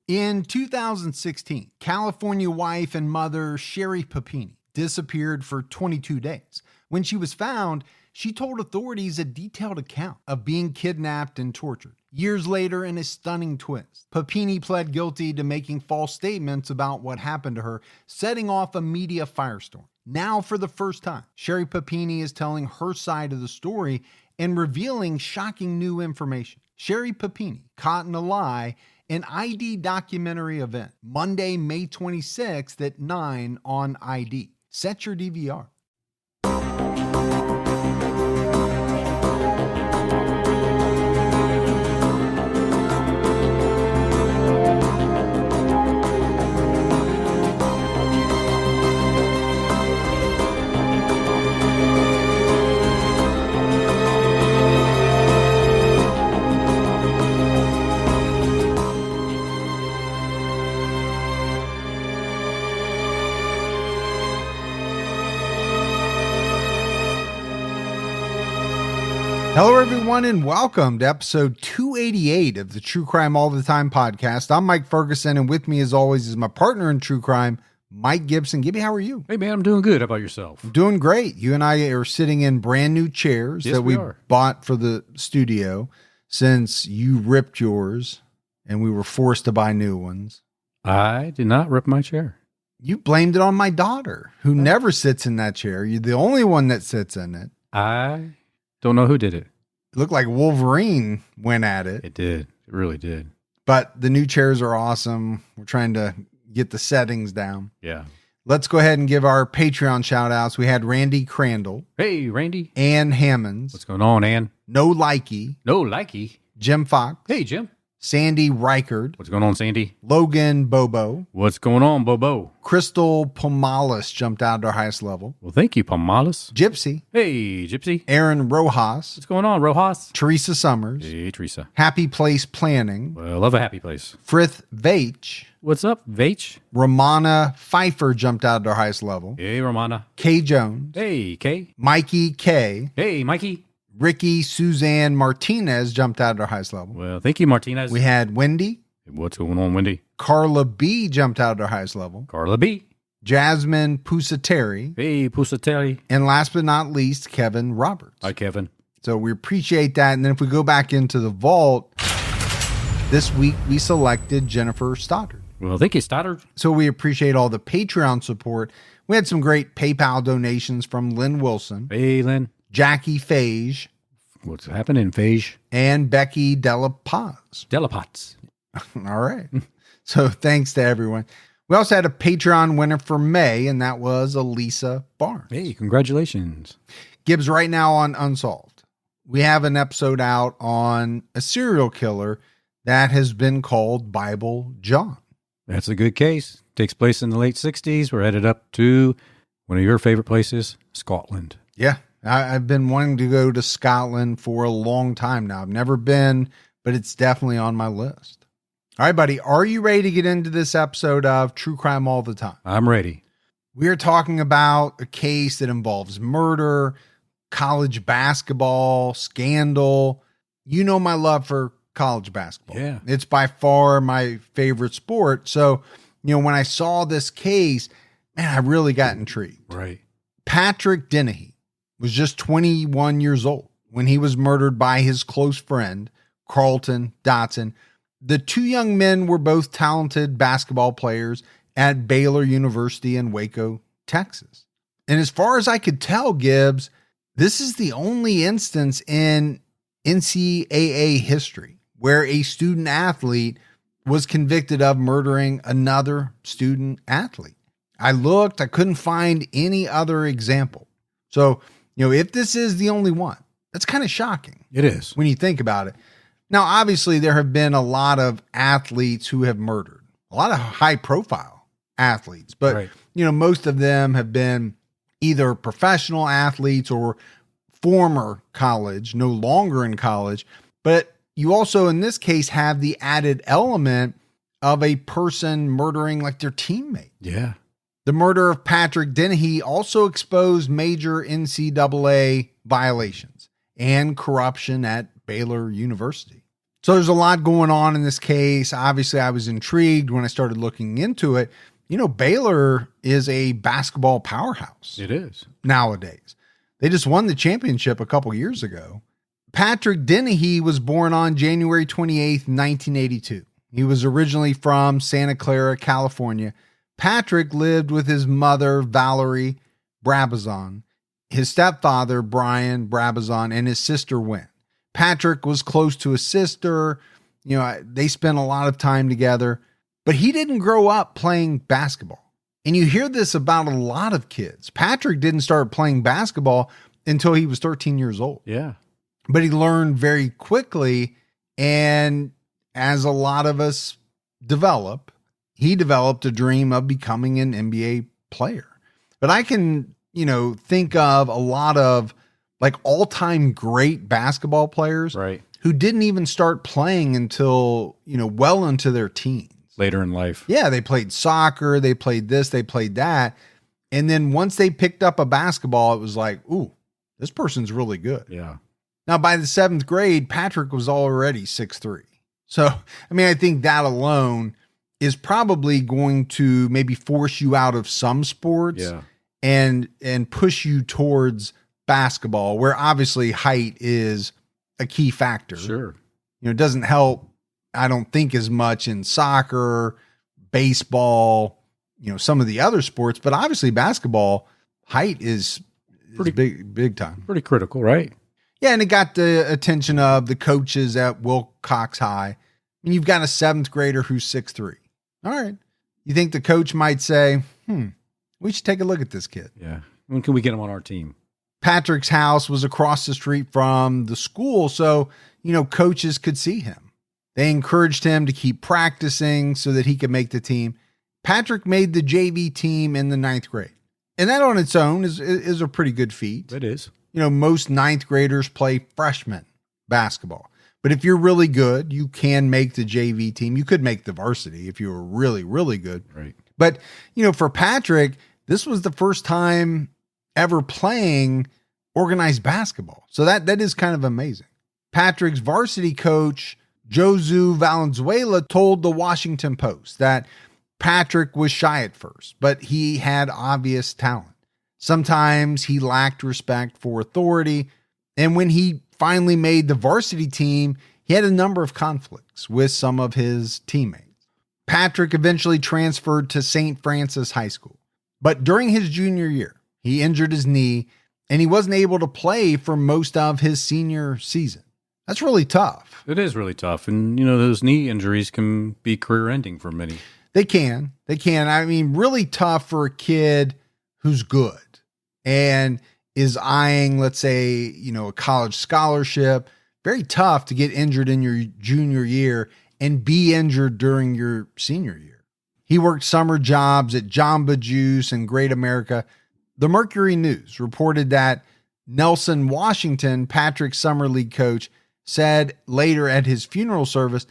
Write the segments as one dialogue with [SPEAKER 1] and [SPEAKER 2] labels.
[SPEAKER 1] In 2016, California wife and mother Sherry Papini disappeared for 22 days. When she was found, she told authorities a detailed account of being kidnapped and tortured. Years later, in a stunning twist, Papini pled guilty to making false statements about what happened to her, setting off a media firestorm. Now, for the first time, Sherry Papini is telling her side of the story and revealing shocking new information. Sherry Papini, Caught in a Lie, an ID documentary event, Monday, May 26th at 9 on ID. Set your DVR. Hello, everyone, and welcome to episode 288 of the True Crime All the Time podcast. I'm Mike Ferguson, and with me, as always, is my partner in true crime, Mike Gibson. Gibby, how are you?
[SPEAKER 2] Hey, man, I'm doing good. How about yourself?
[SPEAKER 1] I'm doing great. You and I are sitting in brand new chairs that we bought for the studio since you ripped yours, and we were forced to buy new ones.
[SPEAKER 2] I did not rip my chair.
[SPEAKER 1] You blamed it on my daughter, who never sits in that chair. You're the only one that sits in it.
[SPEAKER 2] I don't know who did it.
[SPEAKER 1] It looked like Wolverine went at it.
[SPEAKER 2] It did. It really did.
[SPEAKER 1] But the new chairs are awesome. We're trying to get the settings down.
[SPEAKER 2] Yeah.
[SPEAKER 1] Let's go ahead and give our Patreon shout outs. We had Randy Crandall.
[SPEAKER 2] Hey, Randy.
[SPEAKER 1] Ann Hammonds.
[SPEAKER 2] What's going on, Ann?
[SPEAKER 1] No Likey.
[SPEAKER 2] No Likey.
[SPEAKER 1] Jim Fox.
[SPEAKER 2] Hey, Jim.
[SPEAKER 1] Sandy Reichard.
[SPEAKER 2] What's going on, Sandy?
[SPEAKER 1] Logan Bobo.
[SPEAKER 2] What's going on, Bobo?
[SPEAKER 1] Crystal Pomalis jumped out to our highest level.
[SPEAKER 2] Well, thank you, Pomalis.
[SPEAKER 1] Gypsy.
[SPEAKER 2] Hey, Gypsy.
[SPEAKER 1] Aaron Rojas.
[SPEAKER 2] What's going on, Rojas?
[SPEAKER 1] Teresa Summers.
[SPEAKER 2] Hey, Teresa.
[SPEAKER 1] Happy Place Planning.
[SPEAKER 2] Well, I love a happy place.
[SPEAKER 1] Frith Veitch.
[SPEAKER 2] What's up, Veitch?
[SPEAKER 1] Romana Pfeiffer jumped out to our highest level.
[SPEAKER 2] Hey, Romana.
[SPEAKER 1] Kay Jones.
[SPEAKER 2] Hey, Kay.
[SPEAKER 1] Mikey K.
[SPEAKER 2] Hey, Mikey.
[SPEAKER 1] Ricky Suzanne Martinez jumped out at our highest level.
[SPEAKER 2] Well, thank you, Martinez.
[SPEAKER 1] We had Wendy.
[SPEAKER 2] What's going on, Wendy?
[SPEAKER 1] Carla B jumped out at our highest level.
[SPEAKER 2] Carla B.
[SPEAKER 1] Jasmine Pusateri.
[SPEAKER 2] Hey, Pusateri.
[SPEAKER 1] And last but not least, Kevin Roberts.
[SPEAKER 2] Hi, Kevin.
[SPEAKER 1] So we appreciate that. And then if we go back into the vault, this week we selected Jennifer Stoddard.
[SPEAKER 2] Well, thank you, Stoddard.
[SPEAKER 1] So we appreciate all the Patreon support. We had some great PayPal donations from Lynn Wilson.
[SPEAKER 2] Hey, Lynn.
[SPEAKER 1] Jackie Fage.
[SPEAKER 2] What's happening, Fage?
[SPEAKER 1] And Becky Delapaz.
[SPEAKER 2] Delapaz.
[SPEAKER 1] All right. So thanks to everyone. We also had a Patreon winner for May, and that was Elisa Barnes.
[SPEAKER 2] Hey, congratulations.
[SPEAKER 1] Gibbs, right now on Unsolved, we have an episode out on a serial killer that has been called Bible John.
[SPEAKER 2] That's a good case. Takes place in the late 60s. We're headed up to one of your favorite places, Scotland.
[SPEAKER 1] Yeah. I've been wanting to go to Scotland for a long time now. I've never been, but it's definitely on my list. All right, buddy. Are you ready to get into this episode of True Crime All the Time?
[SPEAKER 2] I'm ready.
[SPEAKER 1] We are talking about a case that involves murder, college basketball, scandal. You know my love for college basketball.
[SPEAKER 2] Yeah.
[SPEAKER 1] It's by far my favorite sport. So, when I saw this case, man, I really got intrigued.
[SPEAKER 2] Right.
[SPEAKER 1] Patrick Dennehy was just 21 years old when he was murdered by his close friend, Carlton Dotson. The two young men were both talented basketball players at Baylor University in Waco, Texas. And as far as I could tell, Gibbs, this is the only instance in NCAA history where a student athlete was convicted of murdering another student athlete. I looked, I couldn't find any other example. So, if this is the only one, that's kind of shocking.
[SPEAKER 2] It is.
[SPEAKER 1] When you think about it. Now, obviously, there have been a lot of athletes who have murdered, a lot of high profile athletes, but,
[SPEAKER 2] right.
[SPEAKER 1] Most of them have been either professional athletes or former college, no longer in college. But you also, in this case, have the added element of a person murdering like their teammate.
[SPEAKER 2] Yeah.
[SPEAKER 1] The murder of Patrick Dennehy also exposed major NCAA violations and corruption at Baylor University. So there's a lot going on in this case. Obviously, I was intrigued when I started looking into it. Baylor is a basketball powerhouse.
[SPEAKER 2] It is.
[SPEAKER 1] Nowadays. They just won the championship a couple years ago. Patrick Dennehy was born on January 28th, 1982. He was originally from Santa Clara, California. Patrick lived with his mother, Valerie Brabazon, his stepfather, Brian Brabazon, and his sister, Wynn. Patrick was close to his sister. They spent a lot of time together, but he didn't grow up playing basketball. And you hear this about a lot of kids. Patrick didn't start playing basketball until he was 13 years old.
[SPEAKER 2] Yeah.
[SPEAKER 1] But he learned very quickly. And as a lot of us develop, he developed a dream of becoming an NBA player. But I can, think of a lot of like all-time great basketball players
[SPEAKER 2] right,
[SPEAKER 1] who didn't even start playing until, well into their teens.
[SPEAKER 2] Later in life.
[SPEAKER 1] Yeah, they played soccer, they played this, they played that. And then once they picked up a basketball, it was like, ooh, this person's really good.
[SPEAKER 2] Yeah.
[SPEAKER 1] Now, by the 7th grade, Patrick was already 6'3". So, I think that alone is probably going to maybe force you out of some sports and push you towards basketball, where obviously height is a key factor.
[SPEAKER 2] Sure.
[SPEAKER 1] It doesn't help, I don't think, as much in soccer, baseball, some of the other sports, but obviously basketball, height is pretty big time.
[SPEAKER 2] Pretty critical, right?
[SPEAKER 1] Yeah, and it got the attention of the coaches at Wilcox High. You've got a 7th grader who's 6'3". All right. You think the coach might say, we should take a look at this kid.
[SPEAKER 2] Yeah. When can we get him on our team?
[SPEAKER 1] Patrick's house was across the street from the school, so, coaches could see him. They encouraged him to keep practicing so that he could make the team. Patrick made the JV team in the 9th grade. And that on its own is a pretty good feat.
[SPEAKER 2] It is.
[SPEAKER 1] Most 9th graders play freshman basketball. But if you're really good, you can make the JV team. You could make the varsity if you were really, really good.
[SPEAKER 2] Right.
[SPEAKER 1] But, for Patrick, this was the first time ever playing organized basketball. So that is kind of amazing. Patrick's varsity coach, Josu Valenzuela, told the Washington Post that Patrick was shy at first, but he had obvious talent. Sometimes he lacked respect for authority. And when he finally made the varsity team, he had a number of conflicts with some of his teammates. Patrick eventually transferred to St. Francis High School. But during his junior year, he injured his knee and he wasn't able to play for most of his senior season. That's really tough.
[SPEAKER 2] It is really tough. And, those knee injuries can be career ending for many.
[SPEAKER 1] They can. Really tough for a kid who's good and is eyeing, let's say, a college scholarship. Very tough to get injured in your junior year and be injured during your senior year. He worked summer jobs at Jamba Juice and Great America. The Mercury News reported that Nelson Washington, Patrick's summer league coach, said later at his funeral service,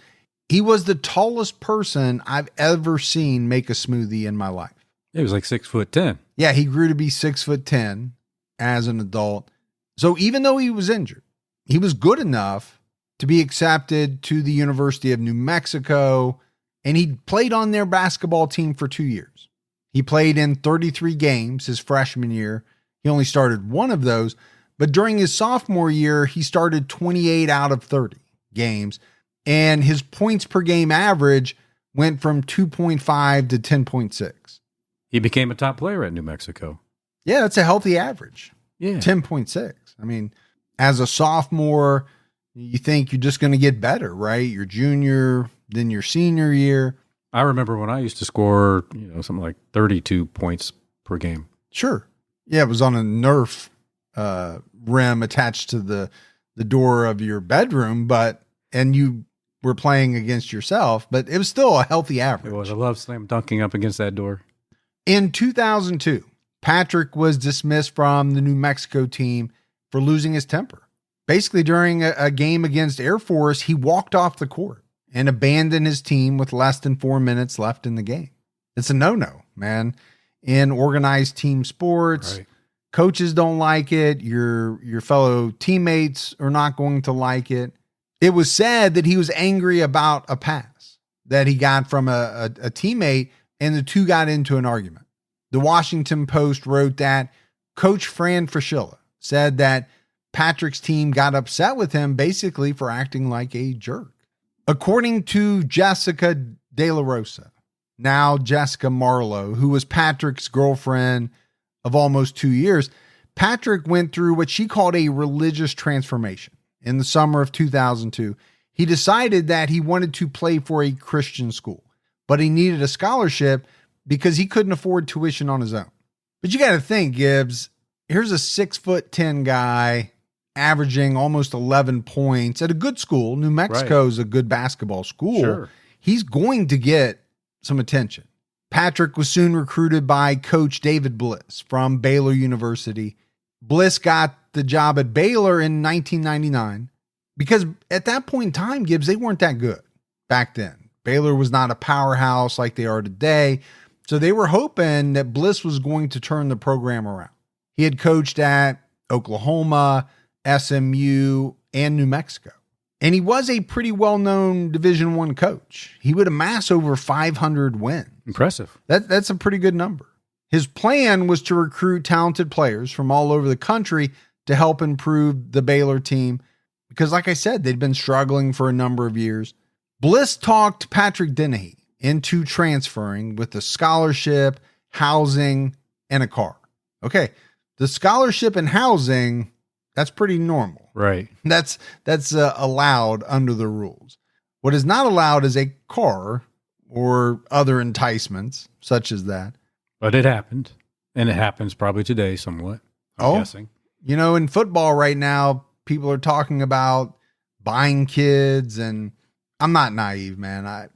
[SPEAKER 1] he was the tallest person I've ever seen make a smoothie in my life.
[SPEAKER 2] He was like 6'10".
[SPEAKER 1] Yeah, he grew to be 6'10" as an adult. So even though he was injured, he was good enough to be accepted to the University of New Mexico, and he played on their basketball team for 2 years. He played in 33 games his freshman year. He only started one of those, but during his sophomore year, he started 28 out of 30 games, and his points per game average went from 2.5 to 10.6.
[SPEAKER 2] He became a top player at New Mexico.
[SPEAKER 1] Yeah, that's a healthy average.
[SPEAKER 2] Yeah.
[SPEAKER 1] 10.6. As a sophomore, you think you're just going to get better, right? Your junior, then your senior year.
[SPEAKER 2] I remember when I used to score, something like 32 points per game.
[SPEAKER 1] Sure. Yeah, it was on a Nerf rim attached to the door of your bedroom, and you were playing against yourself, but it was still a healthy average.
[SPEAKER 2] It was. I love slam dunking up against that door.
[SPEAKER 1] In 2002, Patrick was dismissed from the New Mexico team for losing his temper. Basically, during a game against Air Force, he walked off the court and abandoned his team with less than 4 minutes left in the game. It's a no-no, man. In organized team sports,
[SPEAKER 2] right.
[SPEAKER 1] Coaches don't like it. Your fellow teammates are not going to like it. It was said that he was angry about a pass that he got from a teammate, and the two got into an argument. The Washington Post wrote that Coach Fran Fraschilla said that Patrick's team got upset with him basically for acting like a jerk. According to Jessica De La Rosa, now Jessica Marlowe, who was Patrick's girlfriend of almost 2 years, Patrick went through what she called a religious transformation. In the summer of 2002, he decided that he wanted to play for a Christian school, but he needed a scholarship because he couldn't afford tuition on his own. But you got to think, Gibbs, here's a 6'10" guy averaging almost 11 points at a good school. New Mexico is a good basketball school.
[SPEAKER 2] Sure.
[SPEAKER 1] He's going to get some attention. Patrick was soon recruited by Coach David Bliss from Baylor University. Bliss got the job at Baylor in 1999 because at that point in time, Gibbs, they weren't that good back then. Baylor was not a powerhouse like they are today. So they were hoping that Bliss was going to turn the program around. He had coached at Oklahoma, SMU, and New Mexico. And he was a pretty well-known Division I coach. He would amass over 500 wins.
[SPEAKER 2] Impressive.
[SPEAKER 1] That's a pretty good number. His plan was to recruit talented players from all over the country to help improve the Baylor team because, like I said, they'd been struggling for a number of years. Bliss talked Patrick Dennehy into transferring with a scholarship, housing, and a car. Okay, the scholarship and housing, that's pretty normal.
[SPEAKER 2] Right.
[SPEAKER 1] That's allowed under the rules. What is not allowed is a car or other enticements such as that.
[SPEAKER 2] But it happened, and it happens probably today somewhat, I'm guessing.
[SPEAKER 1] You know, in football right now, people are talking about buying kids, and I'm not naive, man.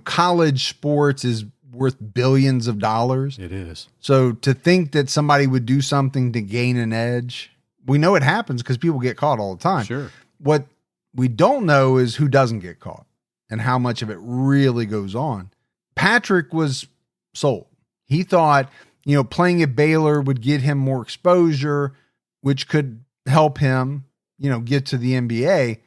[SPEAKER 1] College sports is worth billions of dollars.
[SPEAKER 2] It is.
[SPEAKER 1] So to think that somebody would do something to gain an edge, we know it happens because people get caught all the time.
[SPEAKER 2] Sure.
[SPEAKER 1] What we don't know is who doesn't get caught and how much of it really goes on. Patrick was sold. He thought, playing at Baylor would get him more exposure, which could help him, get to the NBA.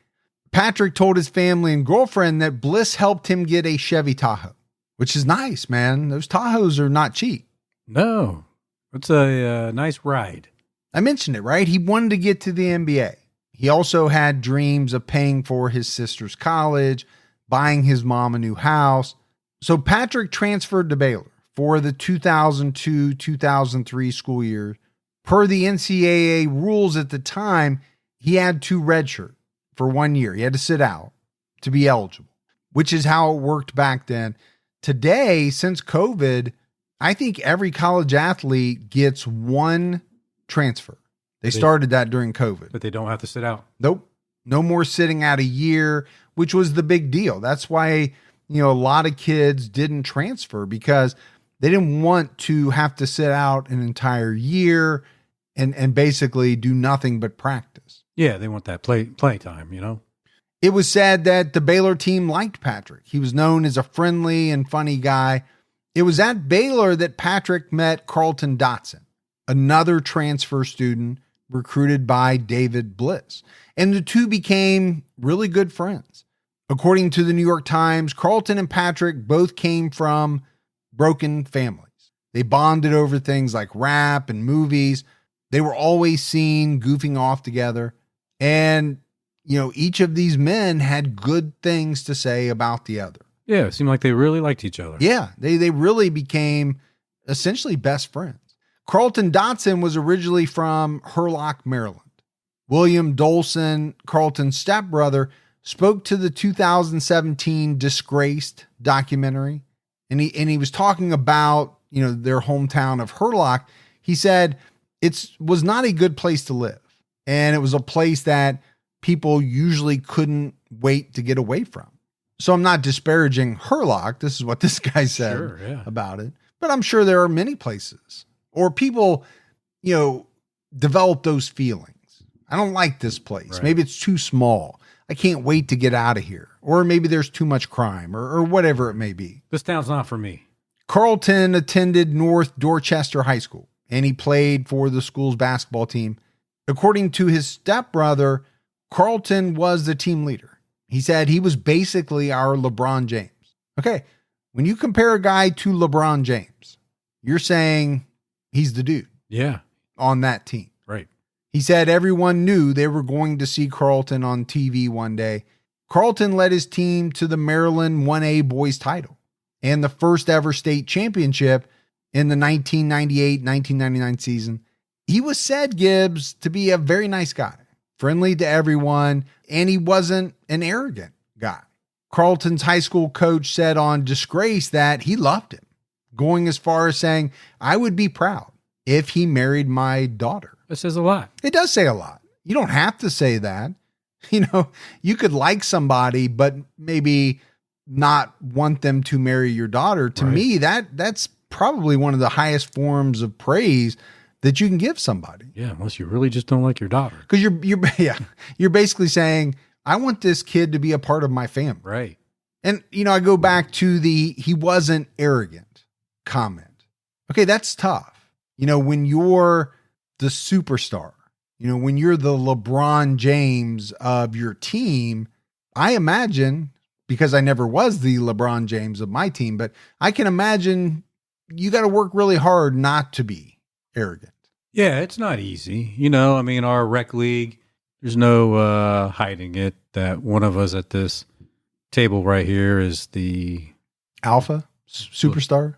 [SPEAKER 1] Patrick told his family and girlfriend that Bliss helped him get a Chevy Tahoe, which is nice, man. Those Tahoes are not cheap.
[SPEAKER 2] No, it's a nice ride.
[SPEAKER 1] I mentioned it, right? He wanted to get to the NBA. He also had dreams of paying for his sister's college, buying his mom a new house. So Patrick transferred to Baylor for the 2002-2003 school year. Per the NCAA rules at the time, he had to redshirt for 1 year. He had to sit out to be eligible, which is how it worked back then. Today, since COVID, I think every college athlete gets one transfer. They started that during COVID.
[SPEAKER 2] But they don't have to sit out.
[SPEAKER 1] Nope. No more sitting out a year, which was the big deal. That's why, a lot of kids didn't transfer because they didn't want to have to sit out an entire year and basically do nothing but practice.
[SPEAKER 2] Yeah, they want that play time,
[SPEAKER 1] It was said that the Baylor team liked Patrick. He was known as a friendly and funny guy. It was at Baylor that Patrick met Carlton Dotson, another transfer student recruited by David Bliss. And the two became really good friends. According to the New York Times, Carlton and Patrick both came from broken families. They bonded over things like rap and movies. They were always seen goofing off together. And, each of these men had good things to say about the other.
[SPEAKER 2] Yeah, it seemed like they really liked each other.
[SPEAKER 1] Yeah, they really became essentially best friends. Carlton Dotson was originally from Hurlock, Maryland. William Dolson, Carlton's stepbrother, spoke to the 2017 Disgraced documentary. And he was talking about, their hometown of Hurlock. He said it was not a good place to live. And it was a place that people usually couldn't wait to get away from. So I'm not disparaging Hurlock. This is what this guy said about it. But I'm sure there are many places or people, develop those feelings. I don't like this place.
[SPEAKER 2] Right.
[SPEAKER 1] Maybe it's too small. I can't wait to get out of here. Or maybe there's too much crime or whatever it may be.
[SPEAKER 2] This town's not for me.
[SPEAKER 1] Carlton attended North Dorchester High School, and he played for the school's basketball team. According to his stepbrother, Carlton was the team leader. He said he was basically our LeBron James. Okay, when you compare a guy to LeBron James, you're saying he's the dude.
[SPEAKER 2] Yeah.
[SPEAKER 1] On that team.
[SPEAKER 2] Right.
[SPEAKER 1] He said everyone knew they were going to see Carlton on TV one day. Carlton led his team to the Maryland 1A boys title and the first ever state championship in the 1998-1999 season. He was said, Gibbs, to be a very nice guy, friendly to everyone, and he wasn't an arrogant guy. Carlton's high school coach said on Disgrace that he loved him, going as far as saying, I would be proud if he married my daughter.
[SPEAKER 2] That says a lot.
[SPEAKER 1] It does say a lot. You don't have to say that. You know, you could like somebody, but maybe not want them to marry your daughter. To me, that's probably one of the highest forms of praise that you can give somebody.
[SPEAKER 2] Yeah, unless you really just don't like your daughter.
[SPEAKER 1] Because you're basically saying, I want this kid to be a part of my family.
[SPEAKER 2] Right.
[SPEAKER 1] And, you know, I go back to he wasn't arrogant comment. Okay, that's tough. You know, when you're the superstar, you know, when you're the LeBron James of your team, I imagine, because I never was the LeBron James of my team, but I can imagine you got to work really hard not to be arrogant.
[SPEAKER 2] Yeah, it's not easy. You know, I mean, our rec league, there's no hiding it that one of us at this table right here is the
[SPEAKER 1] alpha superstar,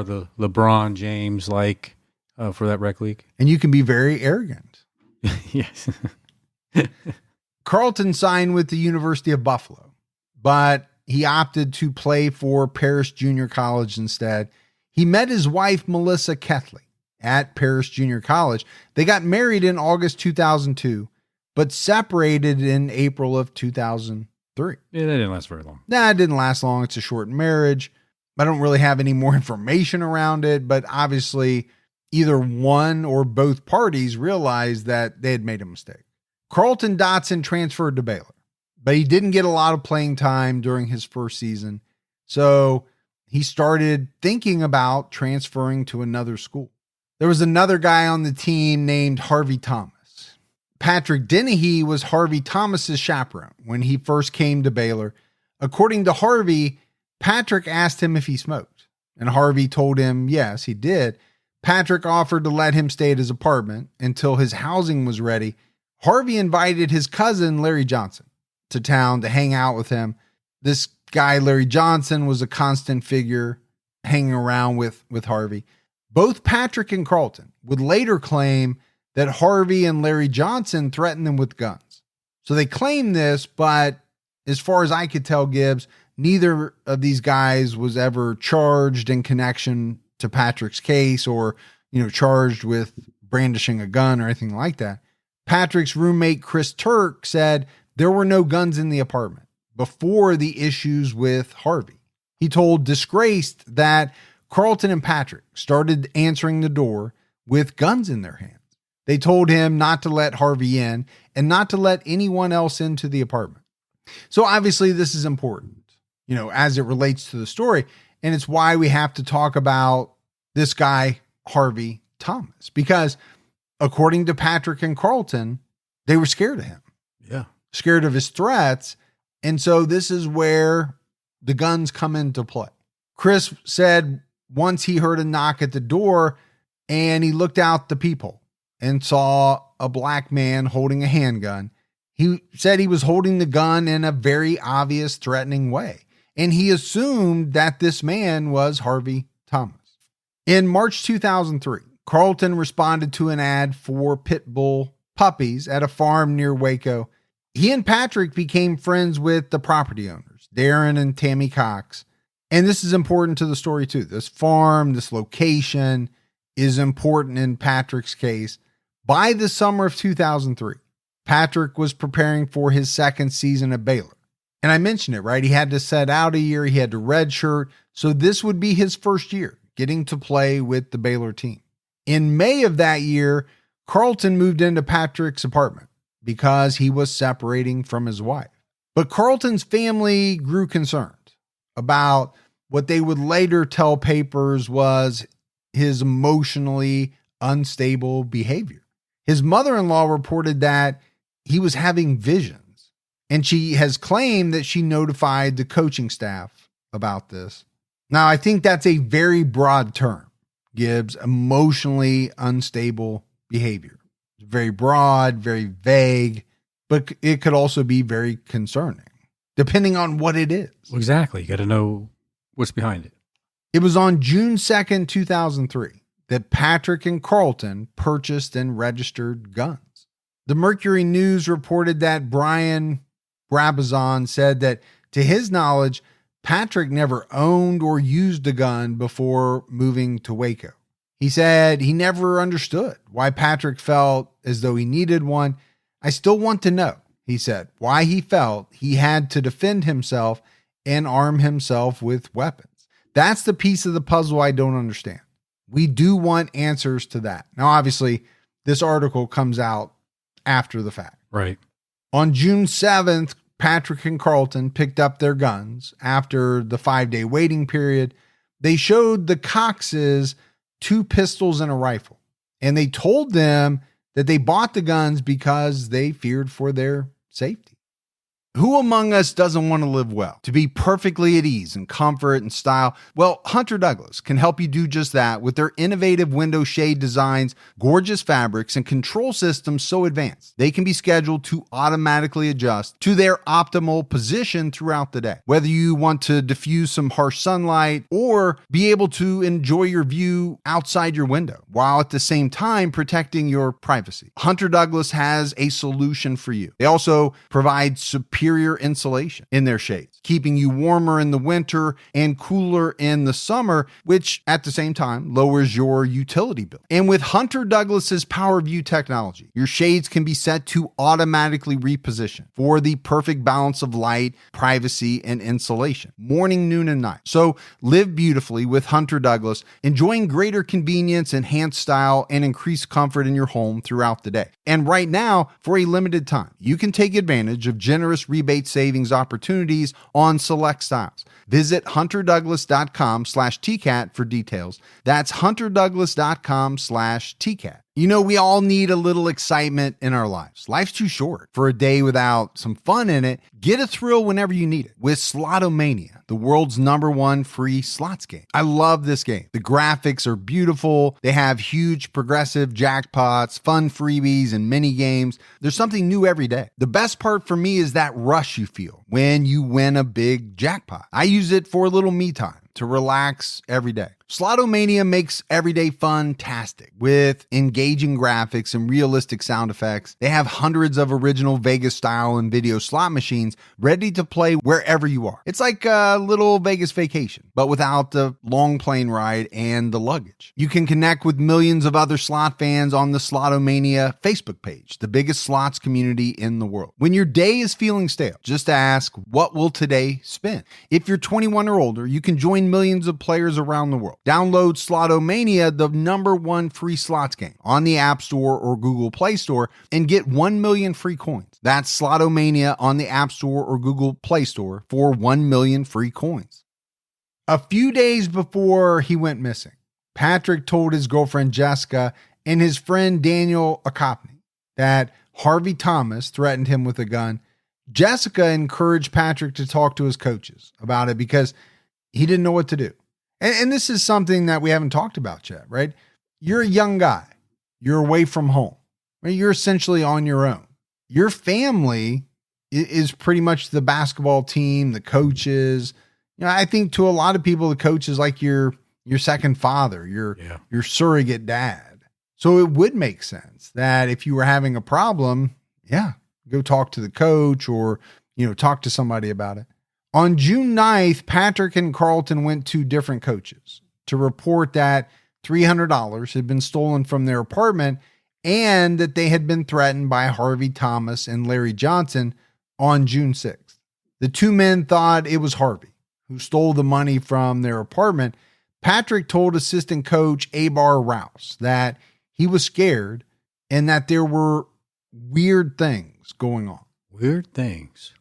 [SPEAKER 2] the LeBron James for that rec league.
[SPEAKER 1] And you can be very arrogant.
[SPEAKER 2] Yes.
[SPEAKER 1] Carlton signed with the University of Buffalo, but he opted to play for Paris Junior College instead. He met his wife, Melissa Kethley, at Paris Junior College. They got married in August 2002, but separated in April of 2003.
[SPEAKER 2] Yeah, that didn't last very long.
[SPEAKER 1] Nah, it didn't last long. It's a short marriage. I don't really have any more information around it, but obviously either one or both parties realized that they had made a mistake. Carlton Dotson transferred to Baylor, but he didn't get a lot of playing time during his first season. So he started thinking about transferring to another school. There was another guy on the team named Harvey Thomas. Patrick Dennehy was Harvey Thomas's chaperone when he first came to Baylor. According to Harvey, Patrick asked him if he smoked, and Harvey told him yes, he did. Patrick offered to let him stay at his apartment until his housing was ready. Harvey invited his cousin, Larry Johnson, to town to hang out with him. This guy, Larry Johnson, was a constant figure hanging around with Harvey. Both Patrick and Carlton would later claim that Harvey and Larry Johnson threatened them with guns. So they claimed this, but as far as I could tell, Gibbs, neither of these guys was ever charged in connection to Patrick's case or, charged with brandishing a gun or anything like that. Patrick's roommate, Chris Turk, said there were no guns in the apartment before the issues with Harvey. He told Disgraced that Carlton and Patrick started answering the door with guns in their hands. They told him not to let Harvey in and not to let anyone else into the apartment. So obviously this is important, as it relates to the story. And it's why we have to talk about this guy, Harvey Thomas, because according to Patrick and Carlton, they were scared of him.
[SPEAKER 2] Yeah.
[SPEAKER 1] Scared of his threats. And so this is where the guns come into play. Chris said once he heard a knock at the door and he looked out the peephole and saw a black man holding a handgun. He said he was holding the gun in a very obvious, threatening way. And he assumed that this man was Harvey Thomas. In March 2003, Carlton responded to an ad for pit bull puppies at a farm near Waco. He and Patrick became friends with the property owners, Darren and Tammy Cox. And this is important to the story too. This farm, this location is important in Patrick's case. By the summer of 2003, Patrick was preparing for his second season at Baylor. And I mentioned it, right? He had to set out a year. He had to redshirt. So this would be his first year getting to play with the Baylor team. In May of that year, Carlton moved into Patrick's apartment because he was separating from his wife. But Carlton's family grew concerned about what they would later tell papers was his emotionally unstable behavior. His mother-in-law reported that he was having visions And she has claimed that she notified the coaching staff about this. Now, I think that's a very broad term, Gibbs, emotionally unstable behavior. It's very broad, very vague, but it could also be very concerning, depending on what it is.
[SPEAKER 2] Exactly. You got to know what's behind it.
[SPEAKER 1] It was on June 2nd, 2003, that Patrick and Carlton purchased and registered guns. The Mercury News reported that Brian Brabazon said that, to his knowledge, Patrick never owned or used a gun before moving to Waco. He said he never understood why Patrick felt as though he needed one. I still want to know, he said, why he felt he had to defend himself and arm himself with weapons. That's the piece of the puzzle I don't understand. We do want answers to that. Now, obviously, this article comes out after the fact.
[SPEAKER 2] Right.
[SPEAKER 1] On June 7th, Patrick and Carlton picked up their guns after the 5-day waiting period. They showed the Coxes 2 pistols and a rifle, and they told them that they bought the guns because they feared for their safety. Who among us doesn't want to live well, to be perfectly at ease in comfort and style? Well, Hunter Douglas can help you do just that with their innovative window shade designs, gorgeous fabrics, and control systems so advanced they can be scheduled to automatically adjust to their optimal position throughout the day. Whether you want to diffuse some harsh sunlight or be able to enjoy your view outside your window while at the same time protecting your privacy, Hunter Douglas has a solution for you. They also provide superior insulation in their shades, keeping you warmer in the winter and cooler in the summer, which at the same time lowers your utility bill. And with Hunter Douglas's PowerView technology, your shades can be set to automatically reposition for the perfect balance of light, privacy, and insulation, morning, noon, and night. So live beautifully with Hunter Douglas, enjoying greater convenience, enhanced style, and increased comfort in your home throughout the day. And right now, for a limited time, you can take advantage of generous rebate savings opportunities on select styles. Visit hunterdouglas.com/TCAT for details. That's hunterdouglas.com/TCAT. You know, we all need a little excitement in our lives. Life's too short for a day without some fun in it. Get a thrill whenever you need it with Slotomania, the world's #1 free slots game. I love this game. The graphics are beautiful. They have huge progressive jackpots, fun freebies, and mini games. There's something new every day. The best part for me is that rush you feel when you win a big jackpot. I use it for a little me time to relax every day. Slotomania makes everyday fun-tastic with engaging graphics and realistic sound effects. They have hundreds of original Vegas-style and video slot machines ready to play wherever you are. It's like a little Vegas vacation, but without the long plane ride and the luggage. You can connect with millions of other slot fans on the Slotomania Facebook page, the biggest slots community in the world. When your day is feeling stale, just ask, what will today spin? If you're 21 or older, you can join millions of players around the world. Download Slotomania, the #1 free slots game, on the App Store or Google Play Store and get 1 million free coins. That's Slotomania on the App Store or Google Play Store for 1 million free coins. A few days before he went missing, Patrick told his girlfriend Jessica and his friend Daniel Akopny that Harvey Thomas threatened him with a gun. Jessica encouraged Patrick to talk to his coaches about it because he didn't know what to do. And this is something that we haven't talked about yet, right? You're a young guy. You're away from home. Right? You're essentially on your own. Your family is pretty much the basketball team, the coaches. You know, I think to a lot of people, the coach is like your second father, your surrogate dad. So it would make sense that if you were having a problem, go talk to the coach or, talk to somebody about it. On June 9th, Patrick and Carlton went to different coaches to report that $300 had been stolen from their apartment and that they had been threatened by Harvey Thomas and Larry Johnson on June 6th. The two men thought it was Harvey who stole the money from their apartment. Patrick told assistant coach Abar Rouse that he was scared and that there were weird things going on.
[SPEAKER 2] Weird things.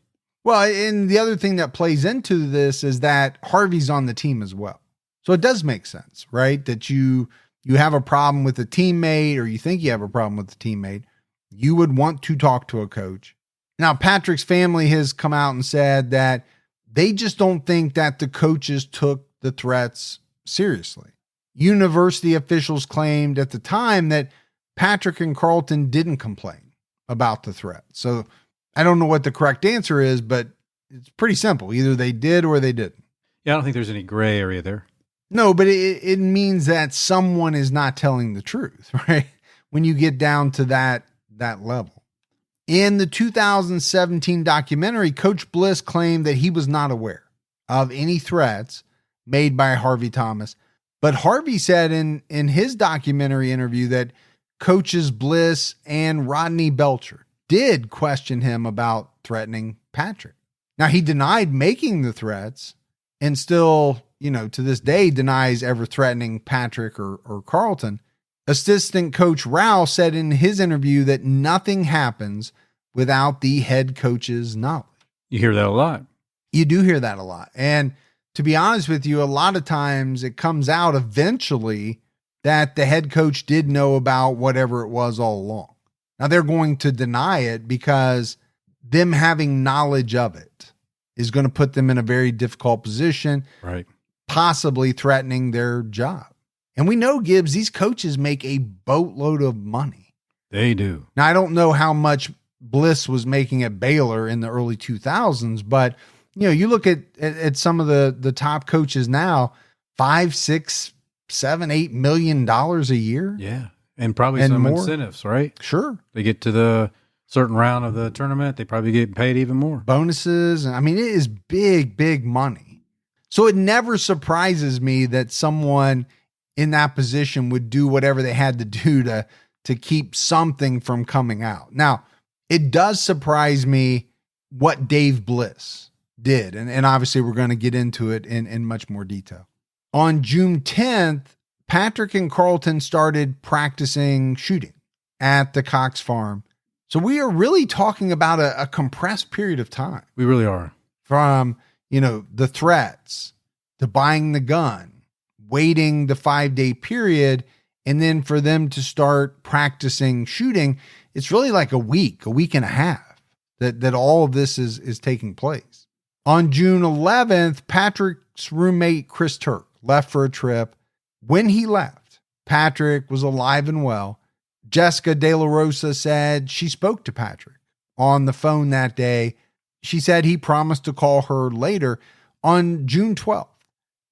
[SPEAKER 1] Well, and the other thing that plays into this is that Harvey's on the team as well. So it does make sense, right? That you have a problem with a teammate or you think you have a problem with a teammate. You would want to talk to a coach Now, Patrick's family has come out and said that they just don't think that the coaches took the threats seriously. University officials claimed at the time that Patrick and Carlton didn't complain about the threat. So I don't know what the correct answer is, but it's pretty simple. Either they did or they didn't.
[SPEAKER 2] Yeah, I don't think there's any gray area there.
[SPEAKER 1] No, but it means that someone is not telling the truth, right? When you get down to that level. In the 2017 documentary, Coach Bliss claimed that he was not aware of any threats made by Harvey Thomas. But Harvey said in his documentary interview that coaches Bliss and Rodney Belcher did question him about threatening Patrick. Now, he denied making the threats and still, to this day denies ever threatening Patrick or Carlton. Assistant coach Rao said in his interview that nothing happens without the head coach's knowledge.
[SPEAKER 2] You hear that a lot.
[SPEAKER 1] You do hear that a lot. And to be honest with you, a lot of times it comes out eventually that the head coach did know about whatever it was all along. Now they're going to deny it because them having knowledge of it is going to put them in a very difficult position,
[SPEAKER 2] right?
[SPEAKER 1] Possibly threatening their job. And we know, Gibbs, these coaches make a boatload of money.
[SPEAKER 2] They do.
[SPEAKER 1] Now, I don't know how much Bliss was making at Baylor in the early 2000s, but you look at some of the top coaches now, $5, $6, $7, $8 million a year.
[SPEAKER 2] Yeah. And probably some more incentives, right?
[SPEAKER 1] Sure.
[SPEAKER 2] They get to the certain round of the tournament, they probably get paid even more.
[SPEAKER 1] Bonuses. I mean, it is big, big money. So it never surprises me that someone in that position would do whatever they had to do to keep something from coming out. Now, it does surprise me what Dave Bliss did. And obviously we're going to get into it in much more detail. On June 10th, Patrick and Carlton started practicing shooting at the Cox farm. So we are really talking about a compressed period of time.
[SPEAKER 2] We really are.
[SPEAKER 1] From, the threats to buying the gun, waiting the 5-day period, and then for them to start practicing shooting, it's really like a week and a half that all of this is taking place. On June 11th, Patrick's roommate, Chris Turk, left for a trip. When he left, Patrick was alive and well. Jessica De La Rosa said she spoke to Patrick on the phone that day. She said he promised to call her later. On June 12th,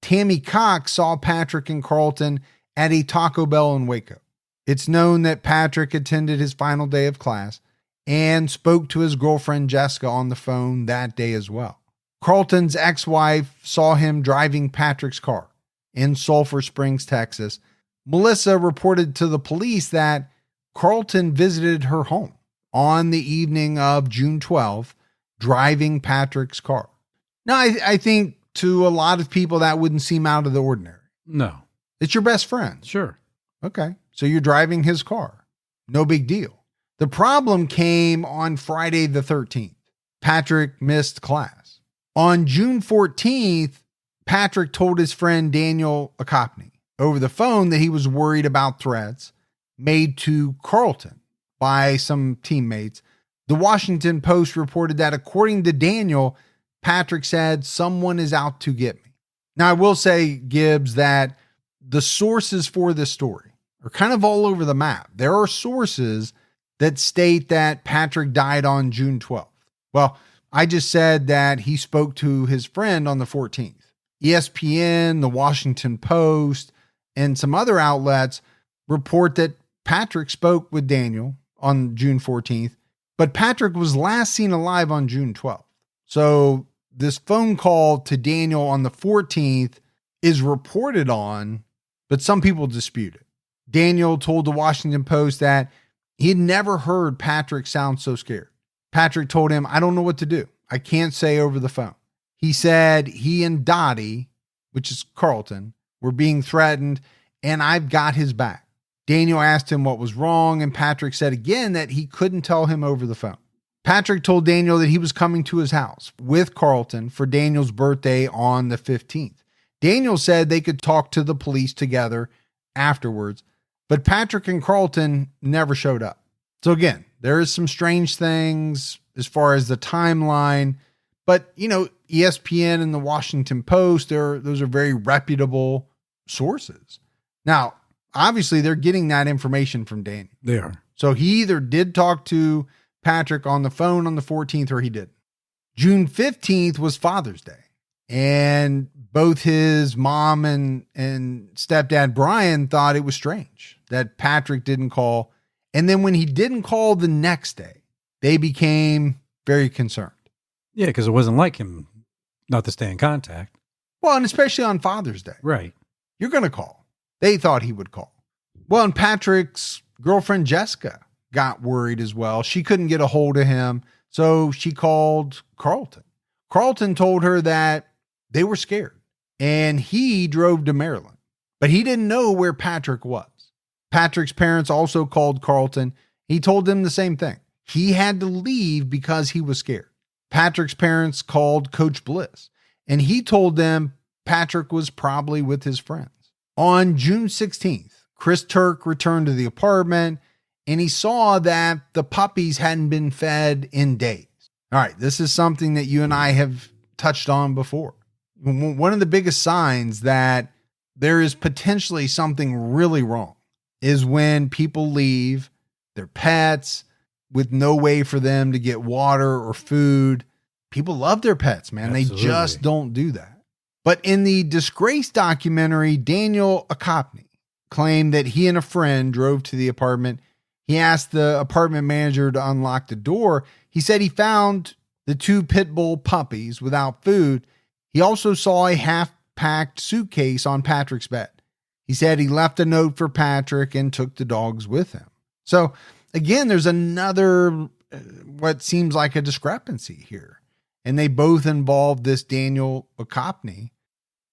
[SPEAKER 1] Tammy Cox saw Patrick and Carlton at a Taco Bell in Waco. It's known that Patrick attended his final day of class and spoke to his girlfriend Jessica on the phone that day as well. Carlton's ex-wife saw him driving Patrick's car in Sulphur Springs, Texas. Melissa reported to the police that Carlton visited her home on the evening of June 12th, driving Patrick's car. Now, I think to a lot of people that wouldn't seem out of the ordinary.
[SPEAKER 2] No.
[SPEAKER 1] It's your best friend.
[SPEAKER 2] Sure.
[SPEAKER 1] Okay. So you're driving his car. No big deal. The problem came on Friday the 13th. Patrick missed class. On June 14th, Patrick told his friend Daniel Akopny over the phone that he was worried about threats made to Carlton by some teammates. The Washington Post reported that according to Daniel, Patrick said, "Someone is out to get me." Now, I will say, Gibbs, that the sources for this story are kind of all over the map. There are sources that state that Patrick died on June 12th. Well, I just said that he spoke to his friend on the 14th. ESPN, the Washington Post, and some other outlets report that Patrick spoke with Daniel on June 14th, but Patrick was last seen alive on June 12th. So this phone call to Daniel on the 14th is reported on, but some people dispute it. Daniel told the Washington Post that he had never heard Patrick sound so scared. Patrick told him, "I don't know what to do. I can't say over the phone." He said he and Dottie, which is Carlton, were being threatened, and I've got his back. Daniel asked him what was wrong, and Patrick said again that he couldn't tell him over the phone. Patrick told Daniel that he was coming to his house with Carlton for Daniel's birthday on the 15th. Daniel said they could talk to the police together afterwards, but Patrick and Carlton never showed up. So again, there is some strange things as far as the timeline, but ESPN and the Washington Post, those are very reputable sources. Now, obviously they're getting that information from Danny.
[SPEAKER 2] They are.
[SPEAKER 1] So he either did talk to Patrick on the phone on the 14th or he didn't. June 15th was Father's Day. And both his mom and stepdad Brian thought it was strange that Patrick didn't call. And then when he didn't call the next day, they became very concerned.
[SPEAKER 2] Yeah, because it wasn't like him not to stay in contact.
[SPEAKER 1] Well, and especially on Father's Day.
[SPEAKER 2] Right.
[SPEAKER 1] You're going to call. They thought he would call. Well, and Patrick's girlfriend Jessica got worried as well. She couldn't get a hold of him, so she called Carlton. Carlton told her that they were scared, and he drove to Maryland, but he didn't know where Patrick was. Patrick's parents also called Carlton. He told them the same thing. He had to leave because he was scared. Patrick's parents called Coach Bliss, and he told them Patrick was probably with his friends. On June 16th, Chris Turk returned to the apartment, and he saw that the puppies hadn't been fed in days. All right, this is something that you and I have touched on before. One of the biggest signs that there is potentially something really wrong is when people leave their pets with no way for them to get water or food. People love their pets, man.
[SPEAKER 2] Absolutely.
[SPEAKER 1] They just don't do that. But in the Disgrace documentary, Daniel Akopny claimed that he and a friend drove to the apartment. He asked the apartment manager to unlock the door. He said he found the 2 pit bull puppies without food. He also saw a half-packed suitcase on Patrick's bed. He said he left a note for Patrick and took the dogs with him. So again, there's another, what seems like a discrepancy here. And they both involved this Daniel Akopny.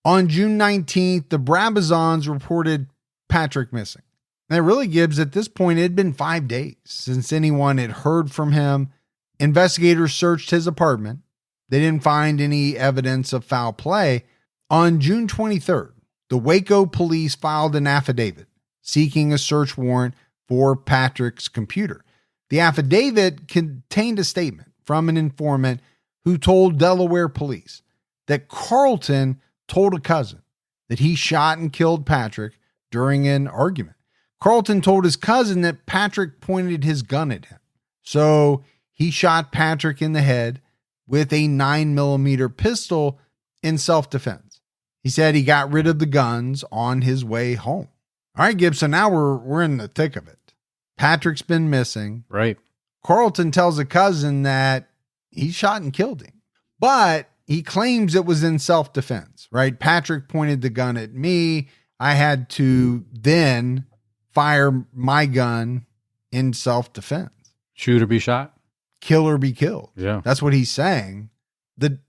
[SPEAKER 1] On June 19th, the Brabazons reported Patrick missing. Now, really, Gibbs, at this point, it had been 5 days since anyone had heard from him. Investigators searched his apartment. They didn't find any evidence of foul play. On June 23rd, the Waco police filed an affidavit seeking a search warrant for Patrick's computer. The affidavit contained a statement from an informant who told Delaware police that Carlton told a cousin that he shot and killed Patrick during an argument. Carlton told his cousin that Patrick pointed his gun at him. So he shot Patrick in the head with a 9mm pistol in self-defense. He said he got rid of the guns on his way home. All right, Gibson, now we're in the thick of it. Patrick's been missing.
[SPEAKER 2] Right.
[SPEAKER 1] Carlton tells a cousin that he shot and killed him, but he claims it was in self-defense, right? Patrick pointed the gun at me. I had to then fire my gun in self-defense.
[SPEAKER 2] Shoot or be shot?
[SPEAKER 1] Kill or be killed.
[SPEAKER 2] Yeah.
[SPEAKER 1] That's what he's saying.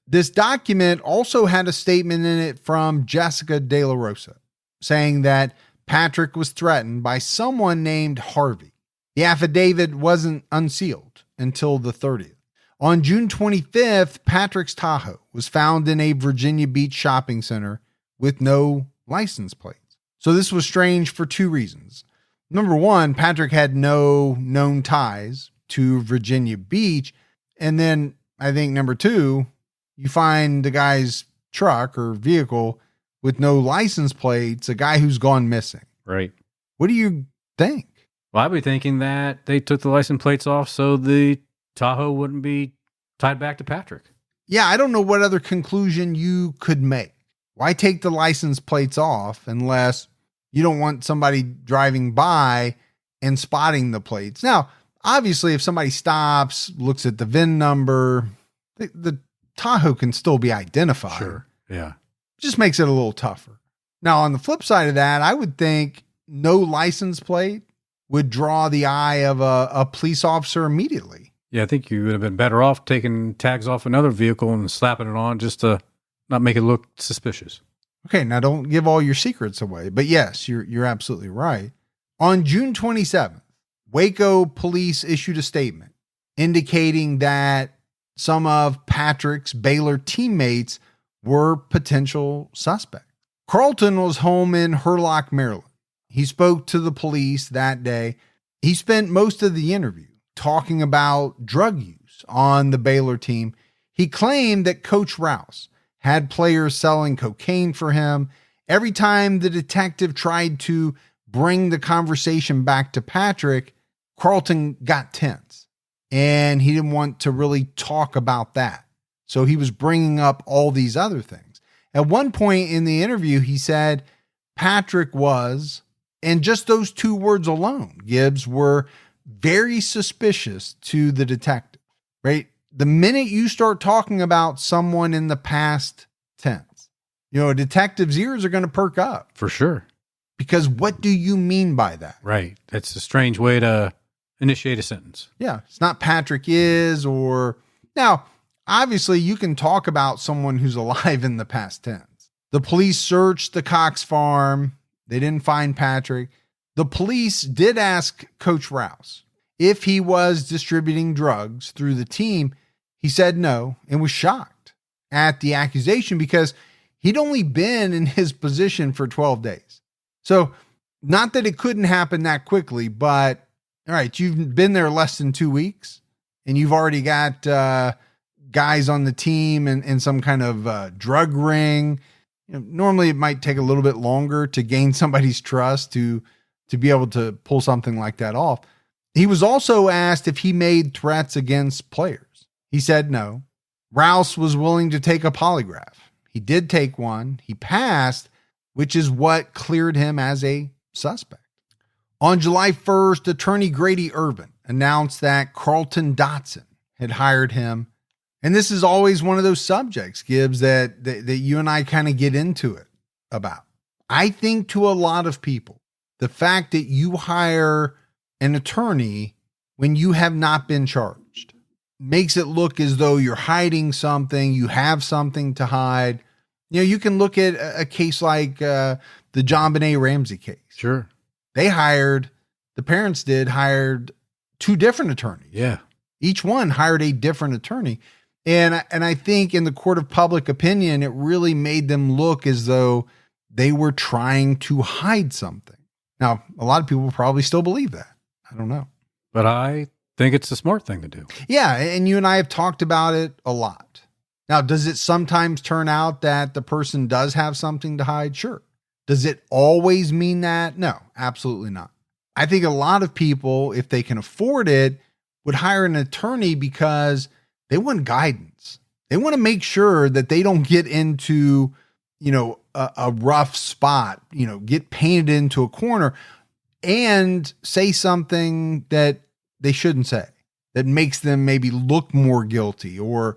[SPEAKER 1] This document also had a statement in it from Jessica De La Rosa saying that Patrick was threatened by someone named Harvey. The affidavit wasn't unsealed until the 30th. On June 25th, Patrick's Tahoe was found in a Virginia Beach shopping center with no license plates. So this was strange for 2 reasons. Number one, Patrick had no known ties to Virginia Beach. And then I think number 2, you find the guy's truck or vehicle with no license plates, a guy who's gone missing.
[SPEAKER 2] Right.
[SPEAKER 1] What do you think?
[SPEAKER 2] Well, I'd be thinking that they took the license plates off so the Tahoe wouldn't be tied back to Patrick.
[SPEAKER 1] Yeah, I don't know what other conclusion you could make. Why take the license plates off unless you don't want somebody driving by and spotting the plates? Now, obviously, if somebody stops, looks at the VIN number, the Tahoe can still be identified.
[SPEAKER 2] Sure. Yeah.
[SPEAKER 1] Just makes it a little tougher. Now, on the flip side of that, I would think no license plate would draw the eye of a police officer immediately.
[SPEAKER 2] Yeah, I think you would have been better off taking tags off another vehicle and slapping it on just to not make it look suspicious.
[SPEAKER 1] Okay, now don't give all your secrets away. But yes, you're absolutely right. On June 27th, Waco police issued a statement indicating that some of Patrick's Baylor teammates were potential suspects. Carlton was home in Hurlock, Maryland. He spoke to the police that day. He spent most of the interview talking about drug use on the Baylor team, he claimed that Coach Rouse had players selling cocaine for him. Every time the detective tried to bring the conversation back to Patrick, Carlton got tense and he didn't want to really talk about that. So he was bringing up all these other things. At one point in the interview, he said Patrick was, and just those two words alone, Gibbs, were very suspicious to the detective, right? The minute you start talking about someone in the past tense, a detective's ears are going to perk up.
[SPEAKER 2] For sure.
[SPEAKER 1] Because what do you mean by that?
[SPEAKER 2] Right. That's a strange way to initiate a sentence.
[SPEAKER 1] Yeah. It's not Patrick is, or now, obviously you can talk about someone who's alive in the past tense. The police searched the Cox farm. They didn't find Patrick. The police did ask Coach Rouse if he was distributing drugs through the team. He said no and was shocked at the accusation because he'd only been in his position for 12 days. So not that it couldn't happen that quickly, but all right, you've been there less than 2 weeks and you've already got guys on the team in some kind of drug ring. Normally it might take a little bit longer to gain somebody's trust to be able to pull something like that off. He was also asked if he made threats against players. He said no. Rouse was willing to take a polygraph. He did take one. He passed, which is what cleared him as a suspect. On July 1st, attorney Grady Irvin announced that Carlton Dotson had hired him. And this is always one of those subjects, Gibbs, that you and I kind of get into it about. I think to a lot of people, the fact that you hire an attorney when you have not been charged makes it look as though you're hiding something, you have something to hide. You can look at a case like the JonBenet Ramsey case.
[SPEAKER 2] Sure.
[SPEAKER 1] The parents hired two different attorneys.
[SPEAKER 2] Yeah.
[SPEAKER 1] Each one hired a different attorney. And I think in the court of public opinion, it really made them look as though they were trying to hide something. Now, a lot of people probably still believe that. I don't know.
[SPEAKER 2] But I think it's a smart thing to do.
[SPEAKER 1] Yeah. And you and I have talked about it a lot. Now, does it sometimes turn out that the person does have something to hide? Sure. Does it always mean that? No, absolutely not. I think a lot of people, if they can afford it, would hire an attorney because they want guidance. They want to make sure that they don't get into, a rough spot, get painted into a corner and say something that they shouldn't say, that makes them maybe look more guilty or,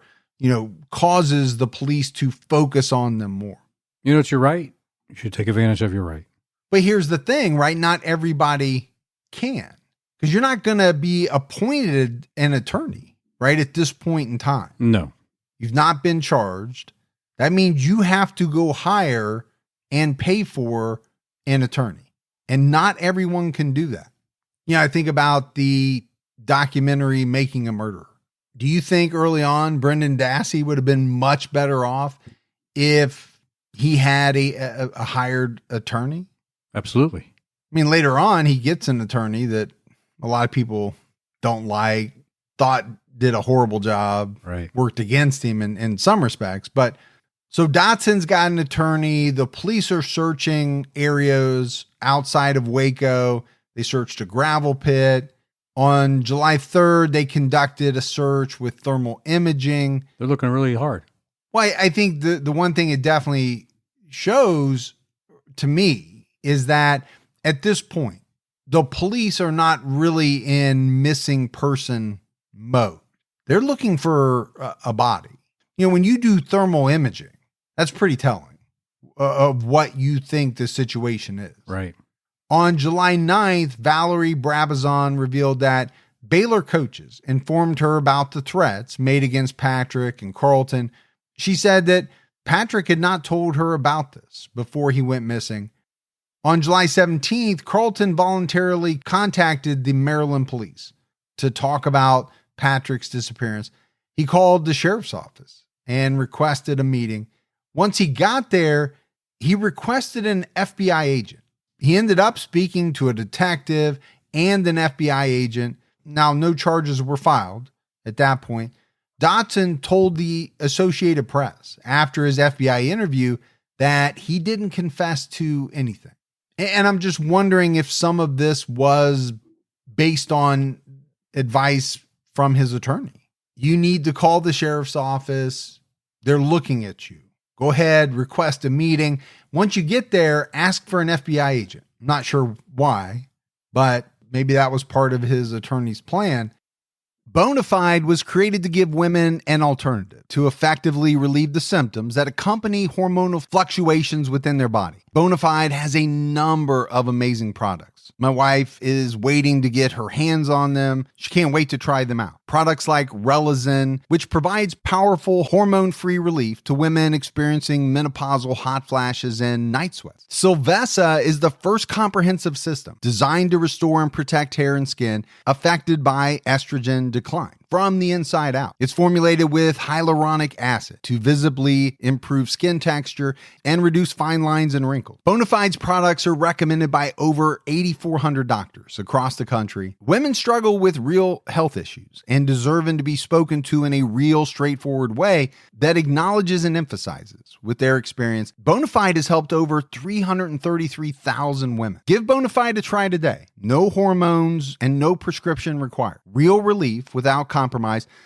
[SPEAKER 1] causes the police to focus on them more.
[SPEAKER 2] You're right. You should take advantage of your right.
[SPEAKER 1] But here's the thing, right? Not everybody can, because you're not going to be appointed an attorney, right? At this point in time.
[SPEAKER 2] No.
[SPEAKER 1] You've not been charged. That means you have to go hire and pay for an attorney. And not everyone can do that. I think about the documentary Making a Murderer. Do you think early on Brendan Dassey would have been much better off if he had a hired attorney?
[SPEAKER 2] Absolutely.
[SPEAKER 1] I mean, later on, he gets an attorney that a lot of people don't like, thought did a horrible job,
[SPEAKER 2] right?
[SPEAKER 1] Worked against him in some respects. But so Dotson's got an attorney. The police are searching areas outside of Waco. They searched a gravel pit. On July 3rd, they conducted a search with thermal imaging.
[SPEAKER 2] They're looking really hard.
[SPEAKER 1] Well, I think the one thing it definitely shows to me is that at this point, the police are not really in missing person mode. They're looking for a body. When you do thermal imaging, that's pretty telling of what you think the situation is.
[SPEAKER 2] Right.
[SPEAKER 1] On July 9th, Valerie Brabazon revealed that Baylor coaches informed her about the threats made against Patrick and Carlton. She said that Patrick had not told her about this before he went missing. On July 17th, Carlton voluntarily contacted the Maryland police to talk about Patrick's disappearance. He called the sheriff's office and requested a meeting. Once he got there, he requested an FBI agent. He ended up speaking to a detective and an FBI agent Now, no charges were filed at that point. Dotson told the Associated Press after his FBI interview that he didn't confess to anything. And I'm just wondering if some of this was based on advice from his attorney. You need to call the sheriff's office. They're looking at you. Go ahead, request a meeting. Once you get there, ask for an FBI agent. I'm not sure why, but maybe that was part of his attorney's plan. Bonafide was created to give women an alternative to effectively relieve the symptoms that accompany hormonal fluctuations within their body. Bonafide has a number of amazing products. My wife is waiting to get her hands on them. She can't wait to try them out. Products like Relazin, which provides powerful hormone-free relief to women experiencing menopausal hot flashes and night sweats. Silvessa is the first comprehensive system designed to restore and protect hair and skin affected by estrogen decline from the inside out. It's formulated with hyaluronic acid to visibly improve skin texture and reduce fine lines and wrinkles. Bonafide's products are recommended by over 8,400 doctors across the country. Women struggle with real health issues and deserving to be spoken to in a real, straightforward way that acknowledges and emphasizes with their experience. Bonafide has helped over 333,000 women. Give Bonafide a try today. No hormones and no prescription required. Real relief without compromise.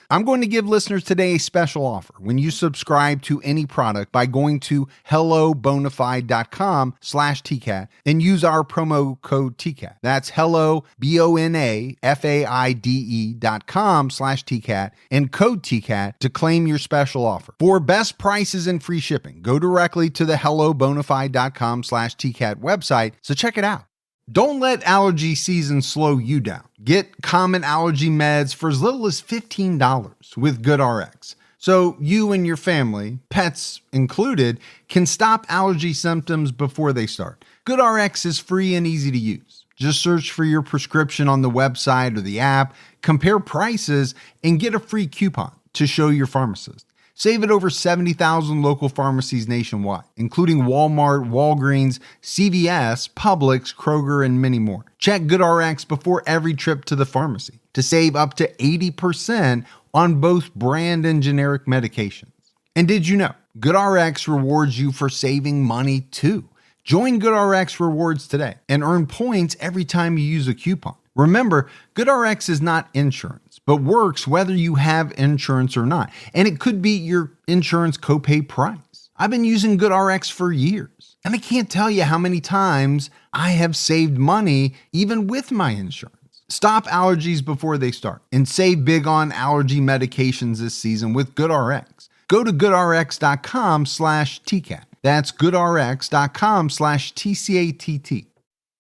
[SPEAKER 1] I'm going to give listeners today a special offer when you subscribe to any product by going to hellobonafide.com/TCAT and use our promo code TCAT. That's hello, BONAFAIDE.com/TCAT and code TCAT to claim your special offer. For best prices and free shipping, go directly to the hellobonafide.com/TCAT website, so check it out. Don't let allergy season slow you down. Get common allergy meds for as little as $15 with GoodRx. So you and your family, pets included, can stop allergy symptoms before they start. GoodRx is free and easy to use. Just search for your prescription on the website or the app, compare prices, and get a free coupon to show your pharmacist. Save at over 70,000 local pharmacies nationwide, including Walmart, Walgreens, CVS, Publix, Kroger, and many more. Check GoodRx before every trip to the pharmacy to save up to 80% on both brand and generic medications. And did you know GoodRx rewards you for saving money too? Join GoodRx Rewards today and earn points every time you use a coupon. Remember, GoodRx is not insurance, but works whether you have insurance or not. And it could be your insurance copay price. I've been using GoodRx for years, and I can't tell you how many times I have saved money even with my insurance. Stop allergies before they start and save big on allergy medications this season with GoodRx. Go to goodrx.com/TCAT. That's goodrx.com/TCATT.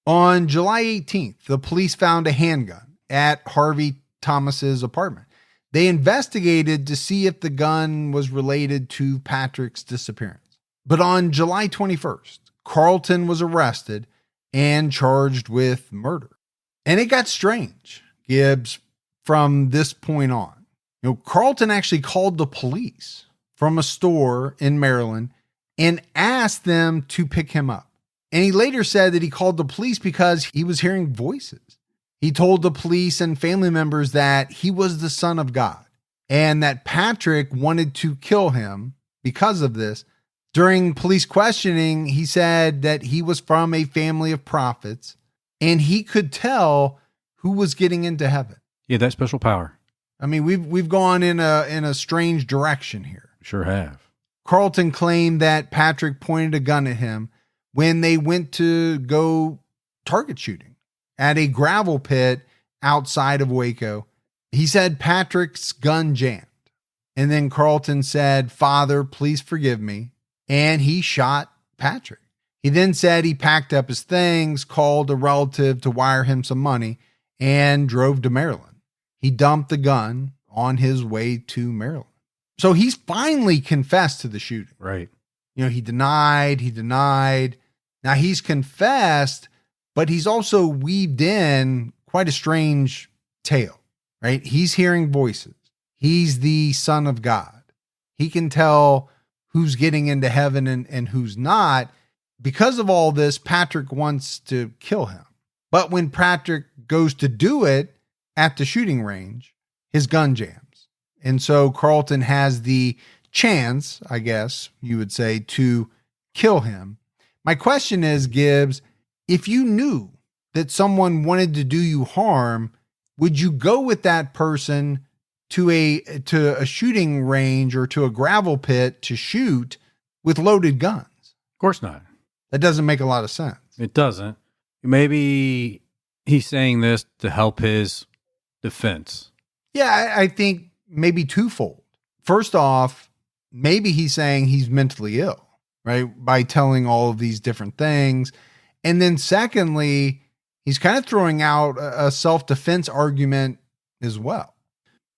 [SPEAKER 1] On July 18th, the police found a handgun at Harvey Thomas's apartment. They investigated to see if the gun was related to Patrick's disappearance. But on July 21st, Carlton was arrested and charged with murder. And it got strange, Gibbs, from this point on. Carlton actually called the police from a store in Maryland and asked them to pick him up. And he later said that he called the police because he was hearing voices. He told the police and family members that he was the Son of God and that Patrick wanted to kill him because of this. During police questioning, he said that he was from a family of prophets and he could tell who was getting into heaven.
[SPEAKER 2] Yeah, that special power.
[SPEAKER 1] I mean, we've gone in a strange direction here.
[SPEAKER 2] Sure have.
[SPEAKER 1] Carlton claimed that Patrick pointed a gun at him when they went to go target shooting at a gravel pit outside of Waco. He said Patrick's gun jammed. And then Carlton said, "Father, please forgive me." And he shot Patrick. He then said he packed up his things, called a relative to wire him some money, and drove to Maryland. He dumped the gun on his way to Maryland. So he's finally confessed to the shooting.
[SPEAKER 2] Right.
[SPEAKER 1] He denied. Now he's confessed, but he's also weaved in quite a strange tale, right? He's hearing voices. He's the Son of God. He can tell who's getting into heaven and who's not. Because of all this, Patrick wants to kill him. But when Patrick goes to do it, at the shooting range, his gun jams. And so Carlton has the chance, I guess you would say, to kill him. My question is, Gibbs, if you knew that someone wanted to do you harm, would you go with that person to a shooting range or to a gravel pit to shoot with loaded guns?
[SPEAKER 2] Of course not.
[SPEAKER 1] That doesn't make a lot of sense.
[SPEAKER 2] It doesn't. Maybe he's saying this to help his defense.
[SPEAKER 1] Yeah, I think maybe twofold. First off, maybe he's saying he's mentally ill, right? By telling all of these different things. And then secondly, he's kind of throwing out a self-defense argument as well.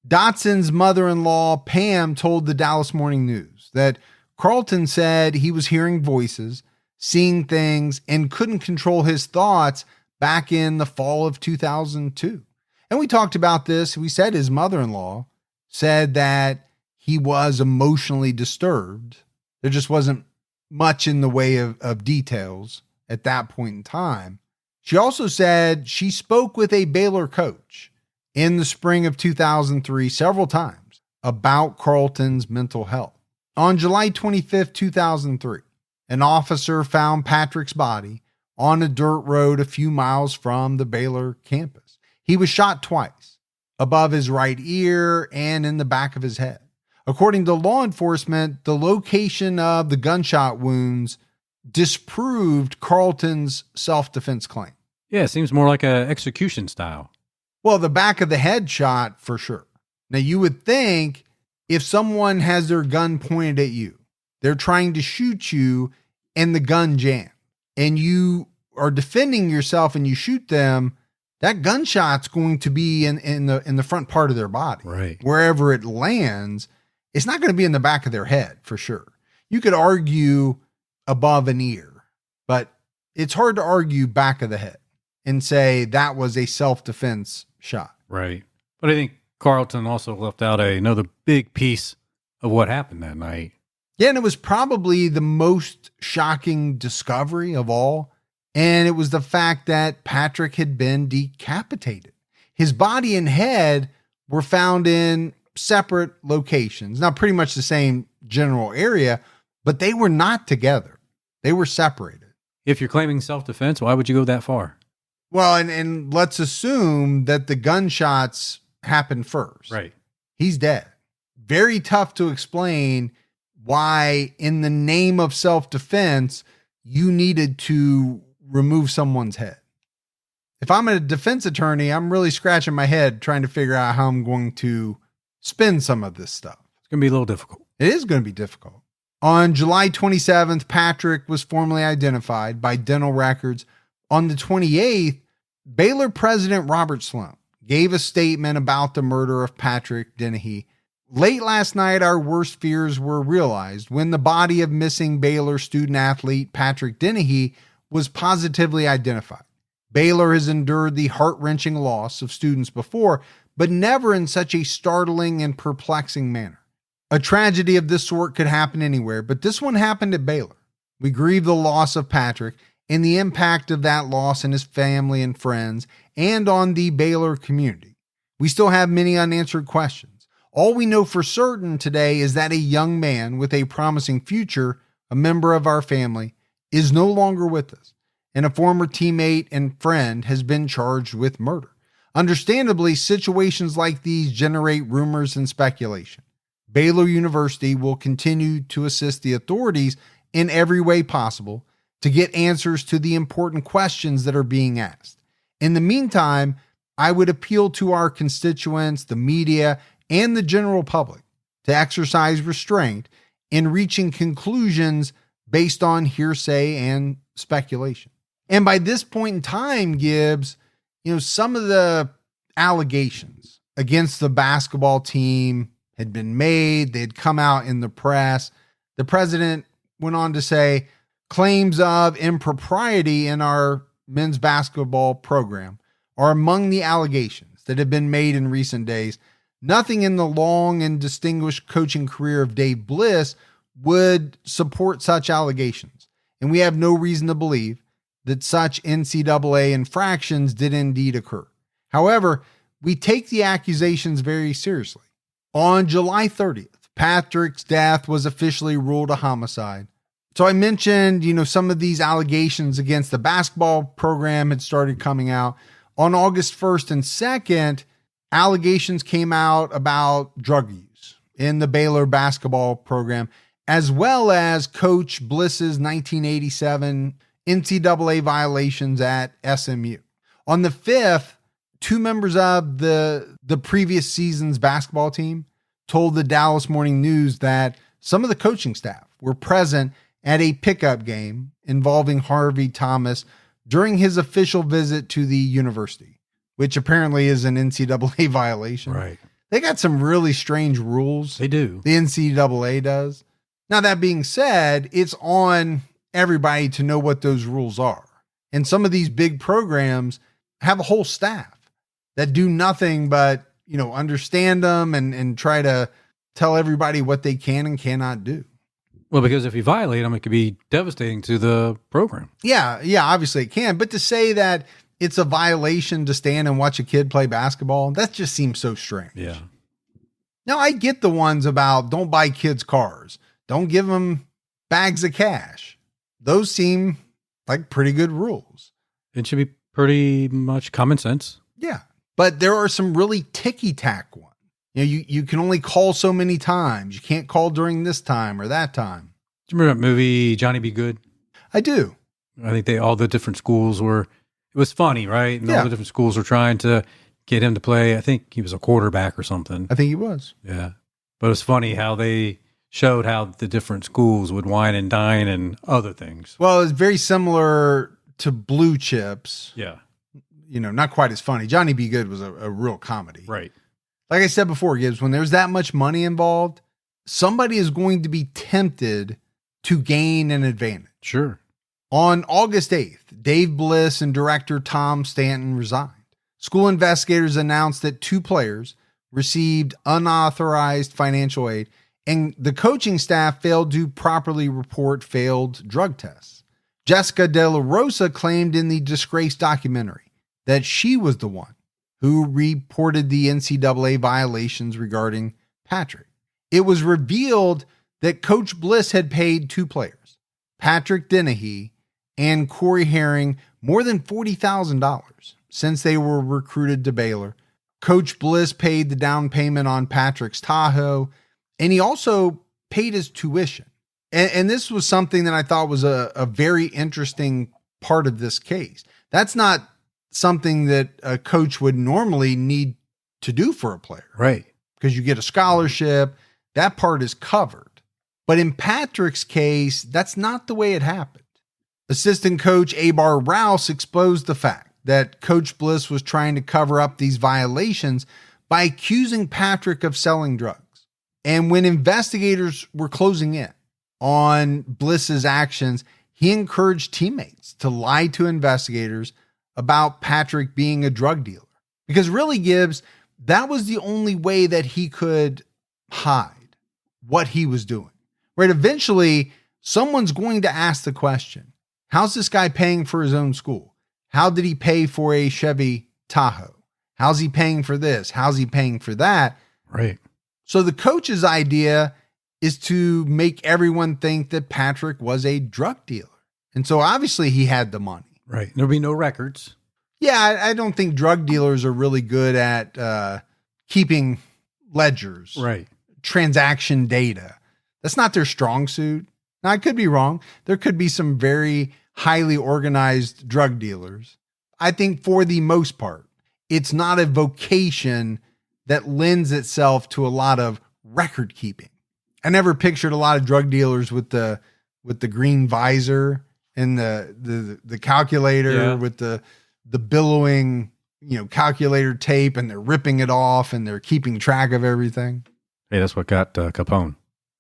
[SPEAKER 1] Dotson's mother-in-law, Pam, told the Dallas Morning News that Carlton said he was hearing voices, seeing things, and couldn't control his thoughts back in the fall of 2002. And we talked about this. We said his mother-in-law said that he was emotionally disturbed. There just wasn't much in the way of details at that point in time. She also said she spoke with a Baylor coach in the spring of 2003 several times about Carlton's mental health. On July 25th, 2003, an officer found Patrick's body on a dirt road a few miles from the Baylor campus. He was shot twice, above his right ear and in the back of his head. According to law enforcement, the location of the gunshot wounds disproved Carlton's self-defense claim.
[SPEAKER 2] Yeah, it seems more like an execution style.
[SPEAKER 1] Well, the back of the head shot for sure. Now, you would think if someone has their gun pointed at you, they're trying to shoot you and the gun jams, and you are defending yourself and you shoot them, that gunshot's going to be in the front part of their body.
[SPEAKER 2] Right.
[SPEAKER 1] Wherever it lands, it's not going to be in the back of their head for sure. You could argue above an ear, but it's hard to argue back of the head and say that was a self-defense shot.
[SPEAKER 2] Right. But I think Carlton also left out another big piece of what happened that night.
[SPEAKER 1] Yeah, and it was probably the most shocking discovery of all. And it was the fact that Patrick had been decapitated. His body and head were found in separate locations. Now, pretty much the same general area, but they were not together. They were separated.
[SPEAKER 2] If you're claiming self-defense, why would you go that far?
[SPEAKER 1] Well, and let's assume that the gunshots happened first.
[SPEAKER 2] Right.
[SPEAKER 1] He's dead. Very tough to explain why, in the name of self-defense, you needed to remove someone's head. If I'm a defense attorney, I'm really scratching my head trying to figure out how I'm going to spin some of this stuff.
[SPEAKER 2] It's going to be a little difficult.
[SPEAKER 1] It is going to be difficult. On July 27th, Patrick was formally identified by dental records. On the 28th, Baylor President Robert Sloan gave a statement about the murder of Patrick Dennehy. Late last night, our worst fears were realized when the body of missing Baylor student-athlete Patrick Dennehy was positively identified. Baylor has endured the heart-wrenching loss of students before, but never in such a startling and perplexing manner. A tragedy of this sort could happen anywhere, but this one happened at Baylor. We grieve the loss of Patrick and the impact of that loss on his family and friends and on the Baylor community. We still have many unanswered questions. All we know for certain today is that a young man with a promising future, a member of our family, is no longer with us, and a former teammate and friend has been charged with murder. Understandably, situations like these generate rumors and speculation. Baylor University will continue to assist the authorities in every way possible to get answers to the important questions that are being asked. In the meantime, I would appeal to our constituents, the media, and the general public to exercise restraint in reaching conclusions based on hearsay and speculation. And by this point in time, Gibbs, some of the allegations against the basketball team had been made. They had come out in the press. The president went on to say, claims of impropriety in our men's basketball program are among the allegations that have been made in recent days. Nothing in the long and distinguished coaching career of Dave Bliss would support such allegations, and we have no reason to believe that such NCAA infractions did indeed occur. However, we take the accusations very seriously. On July 30th, Patrick's death was officially ruled a homicide. So I mentioned, some of these allegations against the basketball program had started coming out. On August 1st and 2nd, allegations came out about drug use in the Baylor basketball program, as well as Coach Bliss's 1987 NCAA violations at SMU. On the 5th, two members of the previous season's basketball team told the Dallas Morning News that some of the coaching staff were present at a pickup game involving Harvey Thomas during his official visit to the university, which apparently is an NCAA violation.
[SPEAKER 2] Right.
[SPEAKER 1] They got some really strange rules.
[SPEAKER 2] They do.
[SPEAKER 1] The NCAA does. Now, that being said, it's on everybody to know what those rules are. And some of these big programs have a whole staff that do nothing but, understand them and try to tell everybody what they can and cannot do.
[SPEAKER 2] Well, because if you violate them, it could be devastating to the program.
[SPEAKER 1] Yeah, obviously it can. But to say that it's a violation to stand and watch a kid play basketball, that just seems so strange.
[SPEAKER 2] Yeah.
[SPEAKER 1] Now, I get the ones about don't buy kids cars, don't give them bags of cash. Those seem like pretty good rules.
[SPEAKER 2] It should be pretty much common sense.
[SPEAKER 1] Yeah. But there are some really ticky-tack ones. You can only call so many times. You can't call during this time or that time.
[SPEAKER 2] Do you remember that movie, Johnny Be Good?
[SPEAKER 1] I do.
[SPEAKER 2] I think all the different schools it was funny, right? And all the different schools were trying to get him to play. I think he was a quarterback or something.
[SPEAKER 1] I think he was.
[SPEAKER 2] Yeah. But it was funny how they showed how the different schools would wine and dine and other things.
[SPEAKER 1] Well, it's very similar to Blue Chips.
[SPEAKER 2] Yeah.
[SPEAKER 1] Not quite as funny. Johnny Be Good was a real comedy.
[SPEAKER 2] Right.
[SPEAKER 1] Like I said before, Gibbs, when there's that much money involved, somebody is going to be tempted to gain an advantage.
[SPEAKER 2] Sure.
[SPEAKER 1] On August 8th, Dave Bliss and director Tom Stanton resigned. School investigators announced that two players received unauthorized financial aid, and the coaching staff failed to properly report failed drug tests. Jessica De La Rosa claimed in the Disgrace documentary that she was the one who reported the NCAA violations regarding Patrick. It was revealed that Coach Bliss had paid two players, Patrick Dennehy and Corey Herring, more than $40,000 since they were recruited to Baylor. Coach Bliss paid the down payment on Patrick's Tahoe, and he also paid his tuition. And this was something that I thought was a very interesting part of this case. That's not something that a coach would normally need to do for a player.
[SPEAKER 2] Right.
[SPEAKER 1] Because you get a scholarship, that part is covered. But in Patrick's case, that's not the way it happened. Assistant coach Abar Rouse exposed the fact that Coach Bliss was trying to cover up these violations by accusing Patrick of selling drugs. And when investigators were closing in on Bliss's actions, he encouraged teammates to lie to investigators about Patrick being a drug dealer. Because really, Gibbs, that was the only way that he could hide what he was doing. Right? Eventually, someone's going to ask the question, how's this guy paying for his own school? How did he pay for a Chevy Tahoe? How's he paying for this? How's he paying for that?
[SPEAKER 2] Right.
[SPEAKER 1] So the coach's idea is to make everyone think that Patrick was a drug dealer. And so obviously he had the money.
[SPEAKER 2] Right. There'll be no records.
[SPEAKER 1] Yeah, I don't think drug dealers are really good at keeping ledgers.
[SPEAKER 2] Right.
[SPEAKER 1] Transaction data. That's not their strong suit. Now, I could be wrong. There could be some very highly organized drug dealers. I think for the most part, it's not a vocation that lends itself to a lot of record keeping. I never pictured a lot of drug dealers with the green visor and the calculator with the billowing, calculator tape, and they're ripping it off and they're keeping track of everything.
[SPEAKER 2] Hey, that's what got Capone.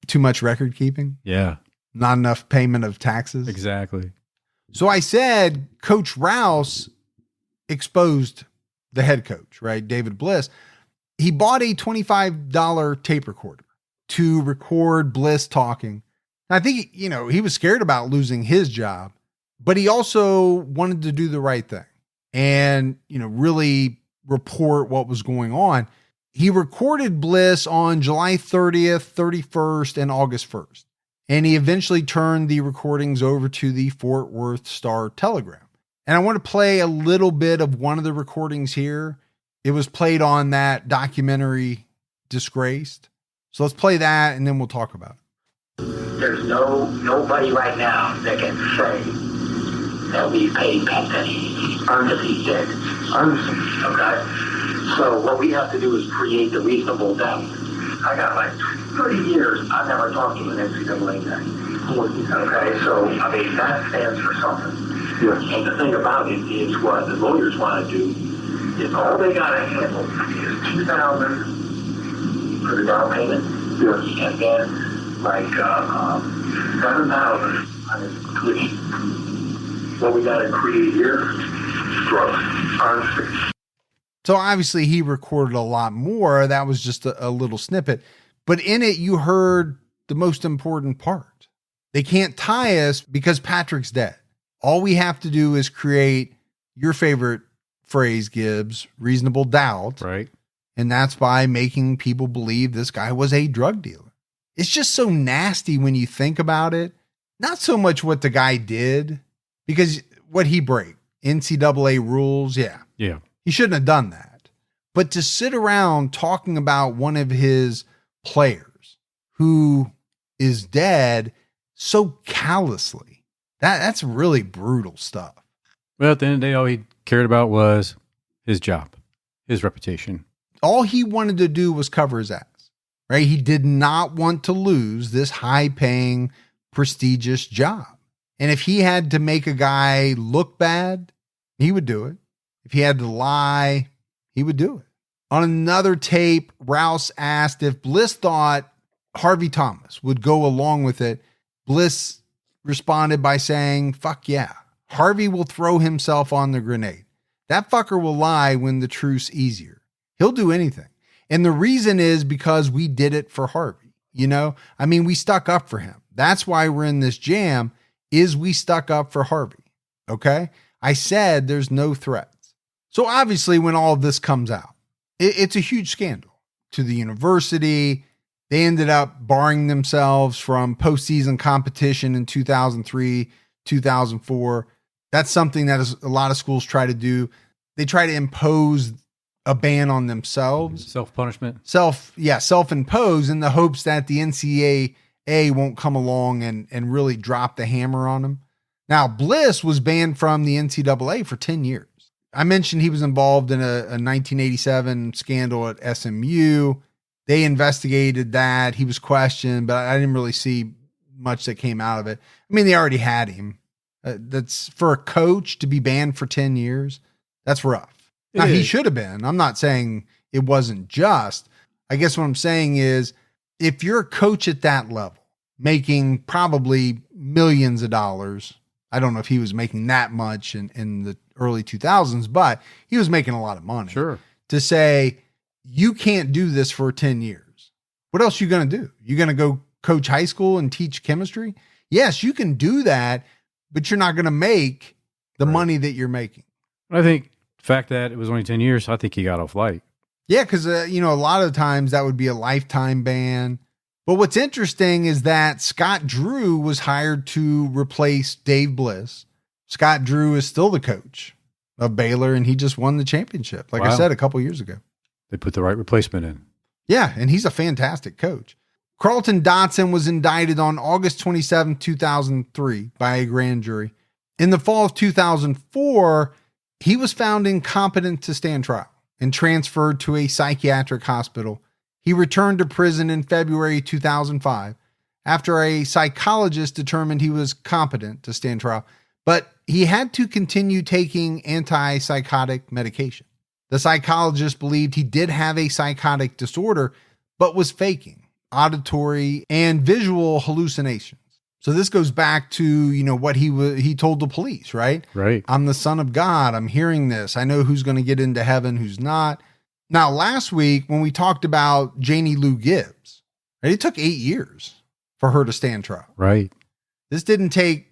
[SPEAKER 1] Too much record keeping?
[SPEAKER 2] Yeah.
[SPEAKER 1] Not enough payment of taxes?
[SPEAKER 2] Exactly.
[SPEAKER 1] So I said Coach Rouse exposed the head coach, right? David Bliss. He bought a $25 tape recorder to record Bliss talking. I think, he was scared about losing his job, but he also wanted to do the right thing and, really report what was going on. He recorded Bliss on July 30th, 31st, and August 1st. And he eventually turned the recordings over to the Fort Worth Star-Telegram. And I want to play a little bit of one of the recordings here. It was played on that documentary, Disgraced. So let's play that, and then we'll talk about it.
[SPEAKER 3] There's nobody right now that can say that we paid Pat Dennehy. Earned if he's dead. Okay? So what we have to do is create the reasonable doubt. I got like 30 years, I've never talked to an NCAA guy. Okay, so, I mean, that stands for something. Yes. And the thing about it is what the lawyers want to do is all they got to handle is $2,000 for the down payment. Yes. And then like $7,000 on his completion. What we got to create here, drugs.
[SPEAKER 1] So obviously he recorded a lot more. That was just a little snippet. But in it, you heard the most important part. They can't tie us because Patrick's dead. All we have to do is create your favorite phrase, Gibbs, reasonable doubt.
[SPEAKER 2] Right.
[SPEAKER 1] And that's by making people believe this guy was a drug dealer. It's just so nasty when you think about it. Not so much what the guy did, because what he break, NCAA rules. Yeah. He shouldn't have done that. But to sit around talking about one of his players who is dead so callously, that's really brutal stuff.
[SPEAKER 2] Well, at the end of the day, all he cared about was his job, his reputation.
[SPEAKER 1] All he wanted to do was cover his ass, right? He did not want to lose this high-paying, prestigious job. And if he had to make a guy look bad, he would do it. If he had to lie, he would do it. On another tape, Rouse asked if Bliss thought Harvey Thomas would go along with it. Bliss responded by saying, "Fuck yeah. Harvey will throw himself on the grenade. That fucker will lie when the truth's easier. He'll do anything. And the reason is because we did it for Harvey. You know, I mean, we stuck up for him. That's why we're in this jam, is we stuck up for Harvey. Okay? I said there's no threats." So obviously when all of this comes out, it's a huge scandal to the university. They ended up barring themselves from postseason competition in 2003, 2004. That's something that a lot of schools try to do. They try to impose a ban on themselves.
[SPEAKER 2] Self-punishment.
[SPEAKER 1] Self-impose in the hopes that the NCAA won't come along and really drop the hammer on them. Now, Bliss was banned from the NCAA for 10 years. I mentioned he was involved in a 1987 scandal at SMU. They investigated that. He was questioned, but I didn't really see much that came out of it. I mean, they already had him. That's for a coach to be banned for 10 years. That's rough. Now, he should have been. I'm not saying it wasn't just. I guess what I'm saying is if you're a coach at that level, making probably millions of dollars, I don't know if he was making that much in the early 2000s, but he was making a lot of money.
[SPEAKER 2] Sure.
[SPEAKER 1] To say, you can't do this for 10 years. What else are you going to do? You're going to go coach high school and teach chemistry? Yes, you can do that, but you're not going to make the money that you're making.
[SPEAKER 2] I think the fact that it was only 10 years, I think he got off light.
[SPEAKER 1] Yeah, because, a lot of times that would be a lifetime ban. But what's interesting is that Scott Drew was hired to replace Dave Bliss. Scott Drew is still the coach of Baylor, and he just won the championship, like I said, a couple years ago.
[SPEAKER 2] They put the right replacement in.
[SPEAKER 1] Yeah, and he's a fantastic coach. Carlton Dotson was indicted on August 27, 2003 by a grand jury. In the fall of 2004, he was found incompetent to stand trial and transferred to a psychiatric hospital. He returned to prison in February 2005 after a psychologist determined he was competent to stand trial, but he had to continue taking antipsychotic medication. The psychologist believed he did have a psychotic disorder, but was faking auditory and visual hallucinations. So this goes back to, what he told the police, right?
[SPEAKER 2] Right.
[SPEAKER 1] I'm the son of God. I'm hearing this. I know who's going to get into heaven, who's not. Now, last week when we talked about Janie Lou Gibbs, right, it took 8 years for her to stand trial.
[SPEAKER 2] Right.
[SPEAKER 1] This didn't take,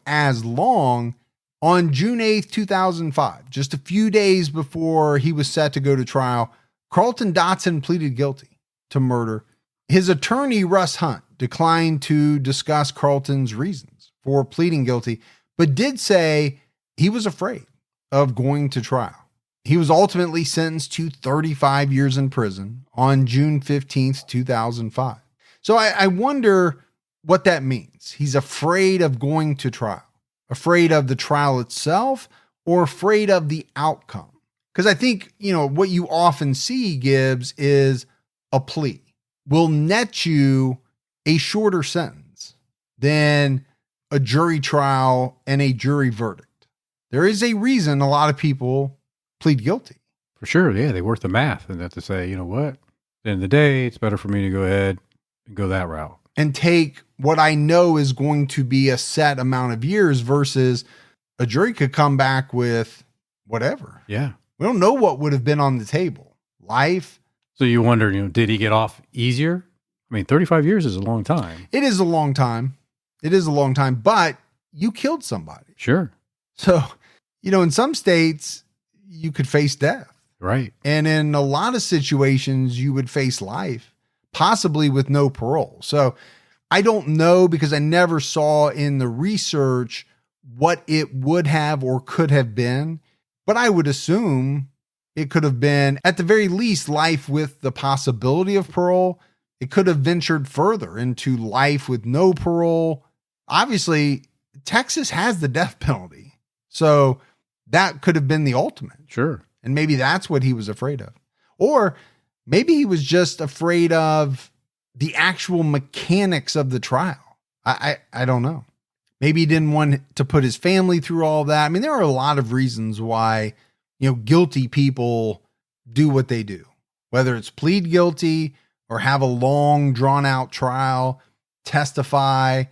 [SPEAKER 1] as long. On June 8th, 2005, just a few days before he was set to go to trial, Carlton Dotson pleaded guilty to murder. His attorney, Russ Hunt, declined to discuss Carlton's reasons for pleading guilty, but did say he was afraid of going to trial. He was ultimately sentenced to 35 years in prison on June 15th, 2005. So I wonder what that means. He's afraid of going to trial, afraid of the trial itself, or afraid of the outcome. Because I think, what you often see, Gibbs, is a plea will net you a shorter sentence than a jury trial and a jury verdict. There is a reason a lot of people plead guilty.
[SPEAKER 2] For sure, yeah, they work the math and have to say, you know what, at the end of the day, it's better for me to go ahead and go that route.
[SPEAKER 1] And take what I know is going to be a set amount of years versus a jury could come back with whatever.
[SPEAKER 2] Yeah.
[SPEAKER 1] We don't know what would have been on the table. Life.
[SPEAKER 2] So you wonder, did he get off easier? I mean, 35 years is a long time.
[SPEAKER 1] It is a long time. It is a long time, but you killed somebody.
[SPEAKER 2] Sure.
[SPEAKER 1] So, in some states, you could face death.
[SPEAKER 2] Right.
[SPEAKER 1] And in a lot of situations, you would face life, possibly with no parole. So I don't know, because I never saw in the research what it would have or could have been, but I would assume it could have been, at the very least, life with the possibility of parole. It could have ventured further into life with no parole. Obviously, Texas has the death penalty. So that could have been the ultimate.
[SPEAKER 2] Sure.
[SPEAKER 1] And maybe that's what he was afraid of. Or maybe he was just afraid of the actual mechanics of the trial. I don't know. Maybe he didn't want to put his family through all that. I mean, there are a lot of reasons why, guilty people do what they do, whether it's plead guilty or have a long drawn out trial, testify,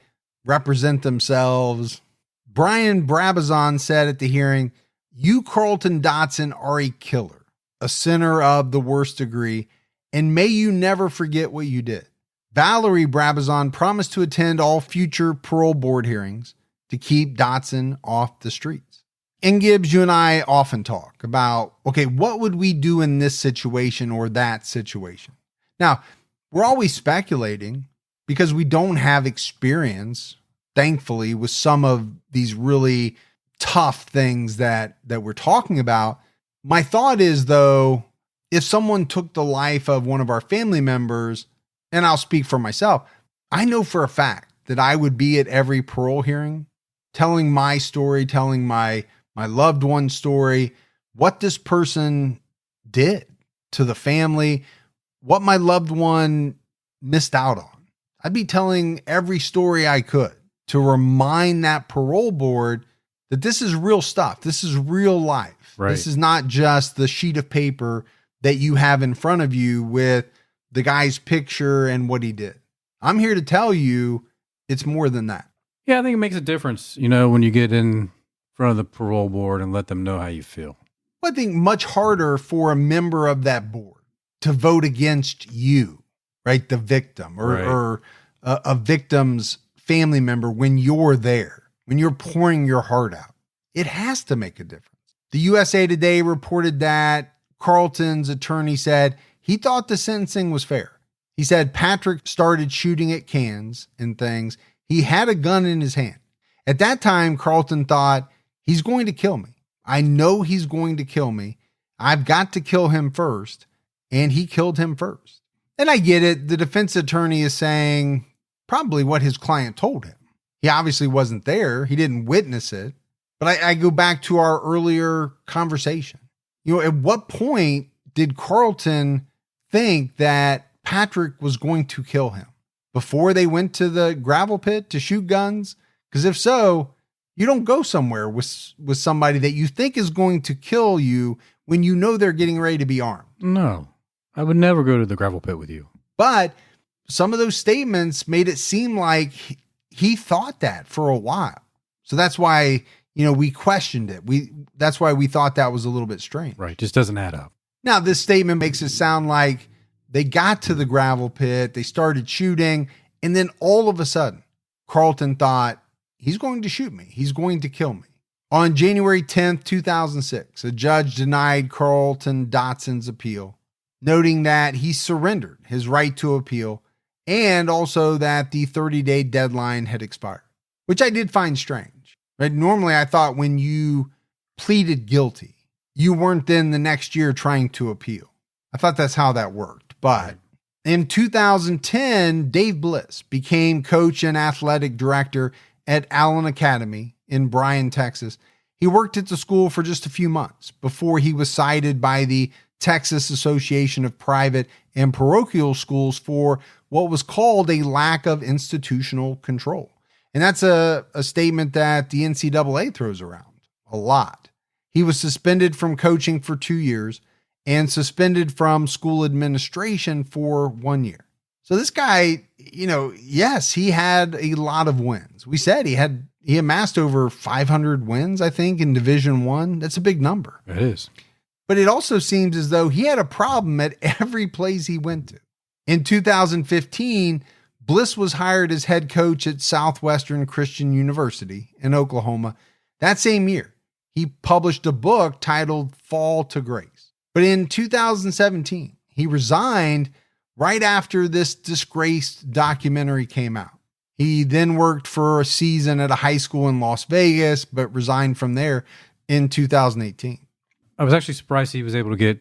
[SPEAKER 1] represent themselves. Brian Brabazon said at the hearing, "You, Carlton Dotson, are a killer, a sinner of the worst degree, and may you never forget what you did." Valerie Brabazon promised to attend all future parole board hearings to keep Dotson off the streets. And Gibbs, you and I often talk about, okay, what would we do in this situation or that situation? Now, we're always speculating because we don't have experience, thankfully, with some of these really tough things that we're talking about. My thought is, though, if someone took the life of one of our family members, and I'll speak for myself, I know for a fact that I would be at every parole hearing, telling my story, telling my loved one's story, what this person did to the family, what my loved one missed out on. I'd be telling every story I could to remind that parole board that this is real stuff. This is real life.
[SPEAKER 2] Right.
[SPEAKER 1] This is not just the sheet of paper that you have in front of you with the guy's picture and what he did. I'm here to tell you it's more than that.
[SPEAKER 2] Yeah, I think it makes a difference, when you get in front of the parole board and let them know how you feel.
[SPEAKER 1] I think much harder for a member of that board to vote against you, right? The victim or a victim's family member when you're there, when you're pouring your heart out. It has to make a difference. The USA Today reported that Carlton's attorney said he thought the sentencing was fair. He said Patrick started shooting at cans and things. He had a gun in his hand. At that time, Carlton thought, he's going to kill me. I know he's going to kill me. I've got to kill him first. And he killed him first. And I get it. The defense attorney is saying probably what his client told him. He obviously wasn't there. He didn't witness it. But I go back to our earlier conversation. At what point did Carlton think that Patrick was going to kill him? Before they went to the gravel pit to shoot guns? Because if so, you don't go somewhere with somebody that you think is going to kill you when you know they're getting ready to be armed.
[SPEAKER 2] No, I would never go to the gravel pit with you.
[SPEAKER 1] But some of those statements made it seem like he thought that for a while. So that's why, we questioned it. That's why we thought that was a little bit strange.
[SPEAKER 2] Right. Just doesn't add up.
[SPEAKER 1] Now, this statement makes it sound like they got to the gravel pit, they started shooting, and then all of a sudden, Carlton thought, he's going to shoot me. He's going to kill me. On January 10th, 2006, a judge denied Carlton Dotson's appeal, noting that he surrendered his right to appeal and also that the 30-day deadline had expired, which I did find strange. Right? Normally, I thought when you pleaded guilty, you weren't then the next year trying to appeal. I thought that's how that worked. But in 2010, Dave Bliss became coach and athletic director at Allen Academy in Bryan, Texas. He worked at the school for just a few months before he was cited by the Texas Association of Private and Parochial Schools for what was called a lack of institutional control. And that's a statement that the NCAA throws around a lot. He was suspended from coaching for 2 years and suspended from school administration for 1 year. So this guy, yes, he had a lot of wins. We said he amassed over 500 wins, I think, in Division I. That's a big number.
[SPEAKER 2] It is.
[SPEAKER 1] But it also seems as though he had a problem at every place he went to. In 2015, Bliss was hired as head coach at Southwestern Christian University in Oklahoma. That same year, he published a book titled Fall to Grace. But in 2017, he resigned right after this disgraced documentary came out. He then worked for a season at a high school in Las Vegas, but resigned from there in 2018.
[SPEAKER 2] I was actually surprised he was able to get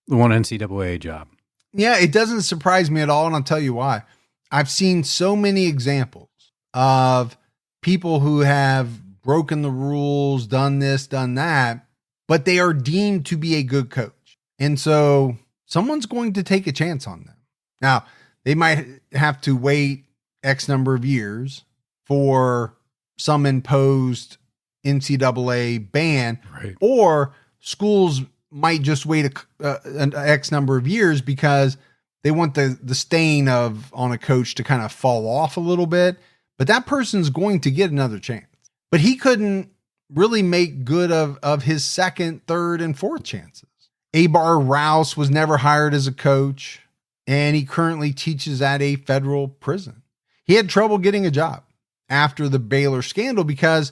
[SPEAKER 2] the one NCAA job.
[SPEAKER 1] Yeah, it doesn't surprise me at all, and I'll tell you why. I've seen so many examples of people who have broken the rules, done this, done that, but they are deemed to be a good coach. And so someone's going to take a chance on them. Now, they might have to wait X number of years for some imposed NCAA ban,
[SPEAKER 2] right,
[SPEAKER 1] or schools might just wait an X number of years because they want the stain on a coach to kind of fall off a little bit. But that person's going to get another chance. But he couldn't really make good of his second, third, and fourth chances. Abar Rouse was never hired as a coach, and he currently teaches at a federal prison. He had trouble getting a job after the Baylor scandal because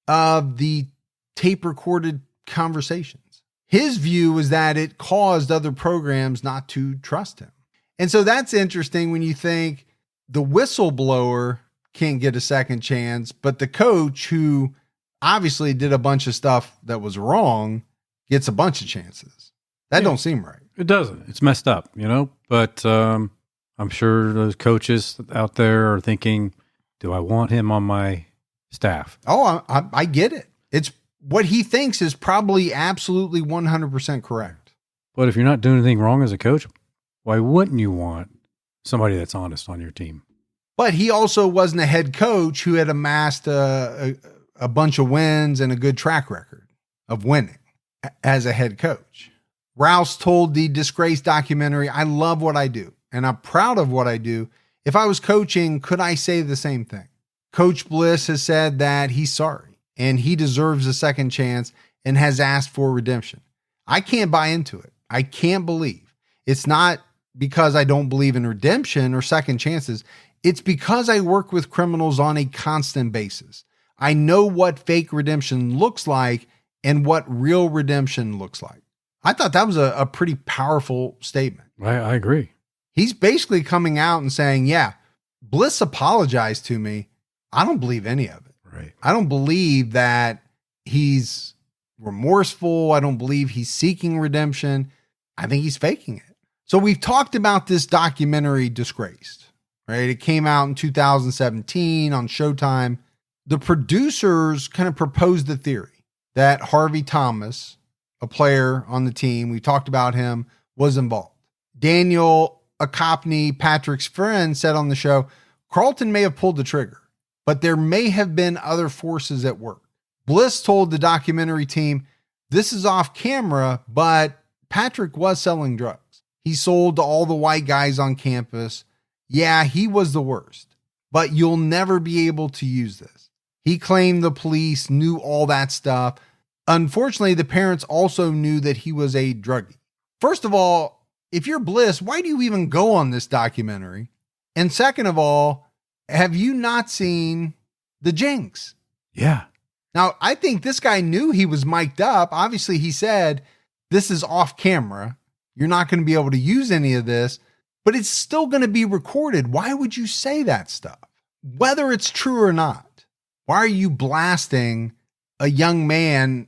[SPEAKER 1] of the tape-recorded conversations. His view was that it caused other programs not to trust him. And so that's interesting when you think the whistleblower can't get a second chance, but the coach who obviously did a bunch of stuff that was wrong gets a bunch of chances. That don't seem right.
[SPEAKER 2] It doesn't. It's messed up, but I'm sure those coaches out there are thinking, do I want him on my staff?
[SPEAKER 1] Oh, I get it. It's what he thinks is probably absolutely 100% correct.
[SPEAKER 2] But if you're not doing anything wrong as a coach, why wouldn't you want somebody that's honest on your team?
[SPEAKER 1] But he also wasn't a head coach who had amassed a bunch of wins and a good track record of winning as a head coach. Rouse told the Disgrace documentary, "I love what I do, and I'm proud of what I do. If I was coaching, could I say the same thing?" Coach Bliss has said that he's sorry, and he deserves a second chance and has asked for redemption. I can't buy into it. I can't believe. It's not because I don't believe in redemption or second chances. It's because I work with criminals on a constant basis. I know what fake redemption looks like and what real redemption looks like. I thought that was a pretty powerful statement.
[SPEAKER 2] I agree.
[SPEAKER 1] He's basically coming out and saying, yeah, Bliss apologized to me. I don't believe any of it.
[SPEAKER 2] Right.
[SPEAKER 1] I don't believe that he's remorseful. I don't believe he's seeking redemption. I think he's faking it. So we've talked about this documentary, Disgraced, right? It came out in 2017 on Showtime. The producers kind of proposed the theory that Harvey Thomas, a player on the team, we talked about him, was involved. Daniel Akopny, Patrick's friend, said on the show, Carlton may have pulled the trigger, but there may have been other forces at work. Bliss told the documentary team, this is off camera, but Patrick was selling drugs. He sold to all the white guys on campus. Yeah, he was the worst, but you'll never be able to use this. He claimed the police knew all that stuff. Unfortunately, the parents also knew that he was a druggie. First of all, if you're Bliss, why do you even go on this documentary? And second of all, have you not seen the Jinx?
[SPEAKER 2] Yeah.
[SPEAKER 1] Now, I think this guy knew he was mic'd up. Obviously, he said, this is off camera. You're not going to be able to use any of this, but it's still going to be recorded. Why would you say that stuff? Whether it's true or not, why are you blasting a young man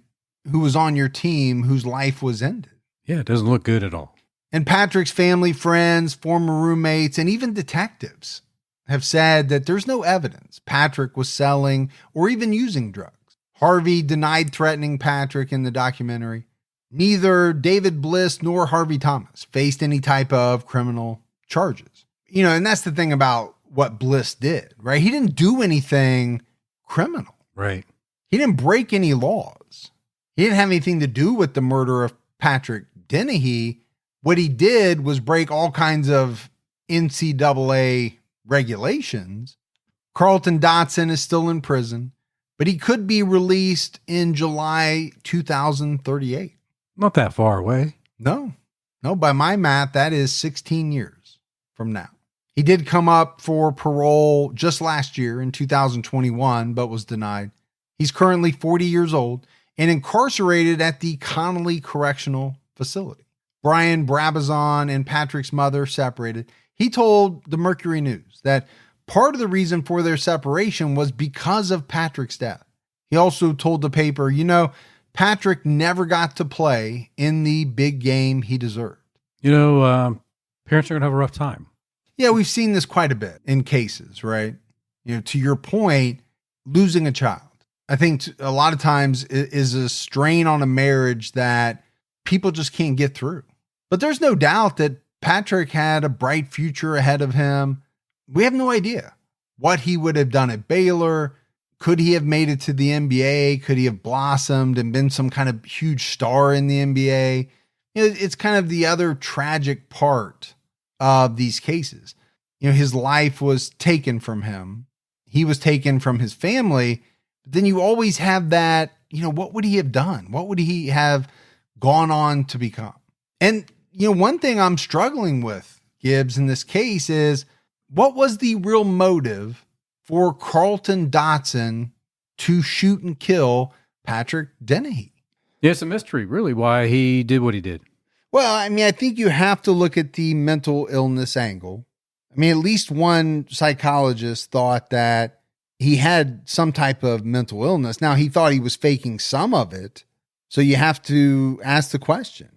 [SPEAKER 1] who was on your team whose life was ended?
[SPEAKER 2] Yeah, it doesn't look good at all.
[SPEAKER 1] And Patrick's family, friends, former roommates, and even detectives have said that there's no evidence Patrick was selling or even using drugs. Harvey denied threatening Patrick in the documentary. Neither David Bliss nor Harvey Thomas faced any type of criminal charges. And that's the thing about what Bliss did, right? He didn't do anything criminal.
[SPEAKER 2] Right.
[SPEAKER 1] He didn't break any laws. He didn't have anything to do with the murder of Patrick Dennehy. What he did was break all kinds of NCAA regulations. Carlton Dotson is still in prison, but he could be released in July 2038.
[SPEAKER 2] Not that far away.
[SPEAKER 1] No, by my math, that is 16 years from now. He did come up for parole just last year in 2021, but was denied. He's currently 40 years old and incarcerated at the Connolly Correctional Facility. Brian Brabazon and Patrick's mother separated. He told the Mercury News that part of the reason for their separation was because of Patrick's death. He also told the paper, Patrick never got to play in the big game he deserved.
[SPEAKER 2] Parents are going to have a rough time.
[SPEAKER 1] Yeah, we've seen this quite a bit in cases, right? To your point, losing a child, I think a lot of times is a strain on a marriage that people just can't get through. But there's no doubt that Patrick had a bright future ahead of him. We have no idea what he would have done at Baylor. Could he have made it to the NBA? Could he have blossomed and been some kind of huge star in the NBA? It's kind of the other tragic part of these cases. His life was taken from him. He was taken from his family. But then you always have that, what would he have done? What would he have gone on to become? And, one thing I'm struggling with, Gibbs, in this case is, what was the real motive for Carlton Dotson to shoot and kill Patrick Dennehy?
[SPEAKER 2] Yeah, it's a mystery, really, why he did what he did.
[SPEAKER 1] Well, I think you have to look at the mental illness angle. At least one psychologist thought that he had some type of mental illness. Now, he thought he was faking some of it. So you have to ask the question,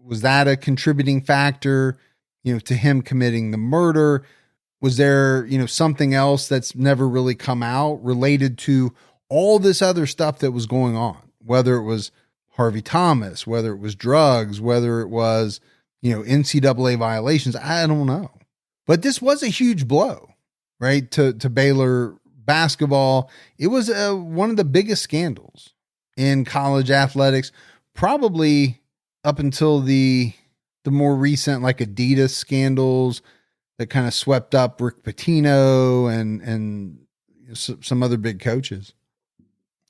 [SPEAKER 1] was that a contributing factor, to him committing the murder? Was there, something else that's never really come out related to all this other stuff that was going on, whether it was Harvey Thomas, whether it was drugs, whether it was, NCAA violations? I don't know. But this was a huge blow, right, to Baylor basketball. It was one of the biggest scandals in college athletics, probably up until the more recent, like Adidas scandals that kind of swept up Rick Pitino and some other big coaches.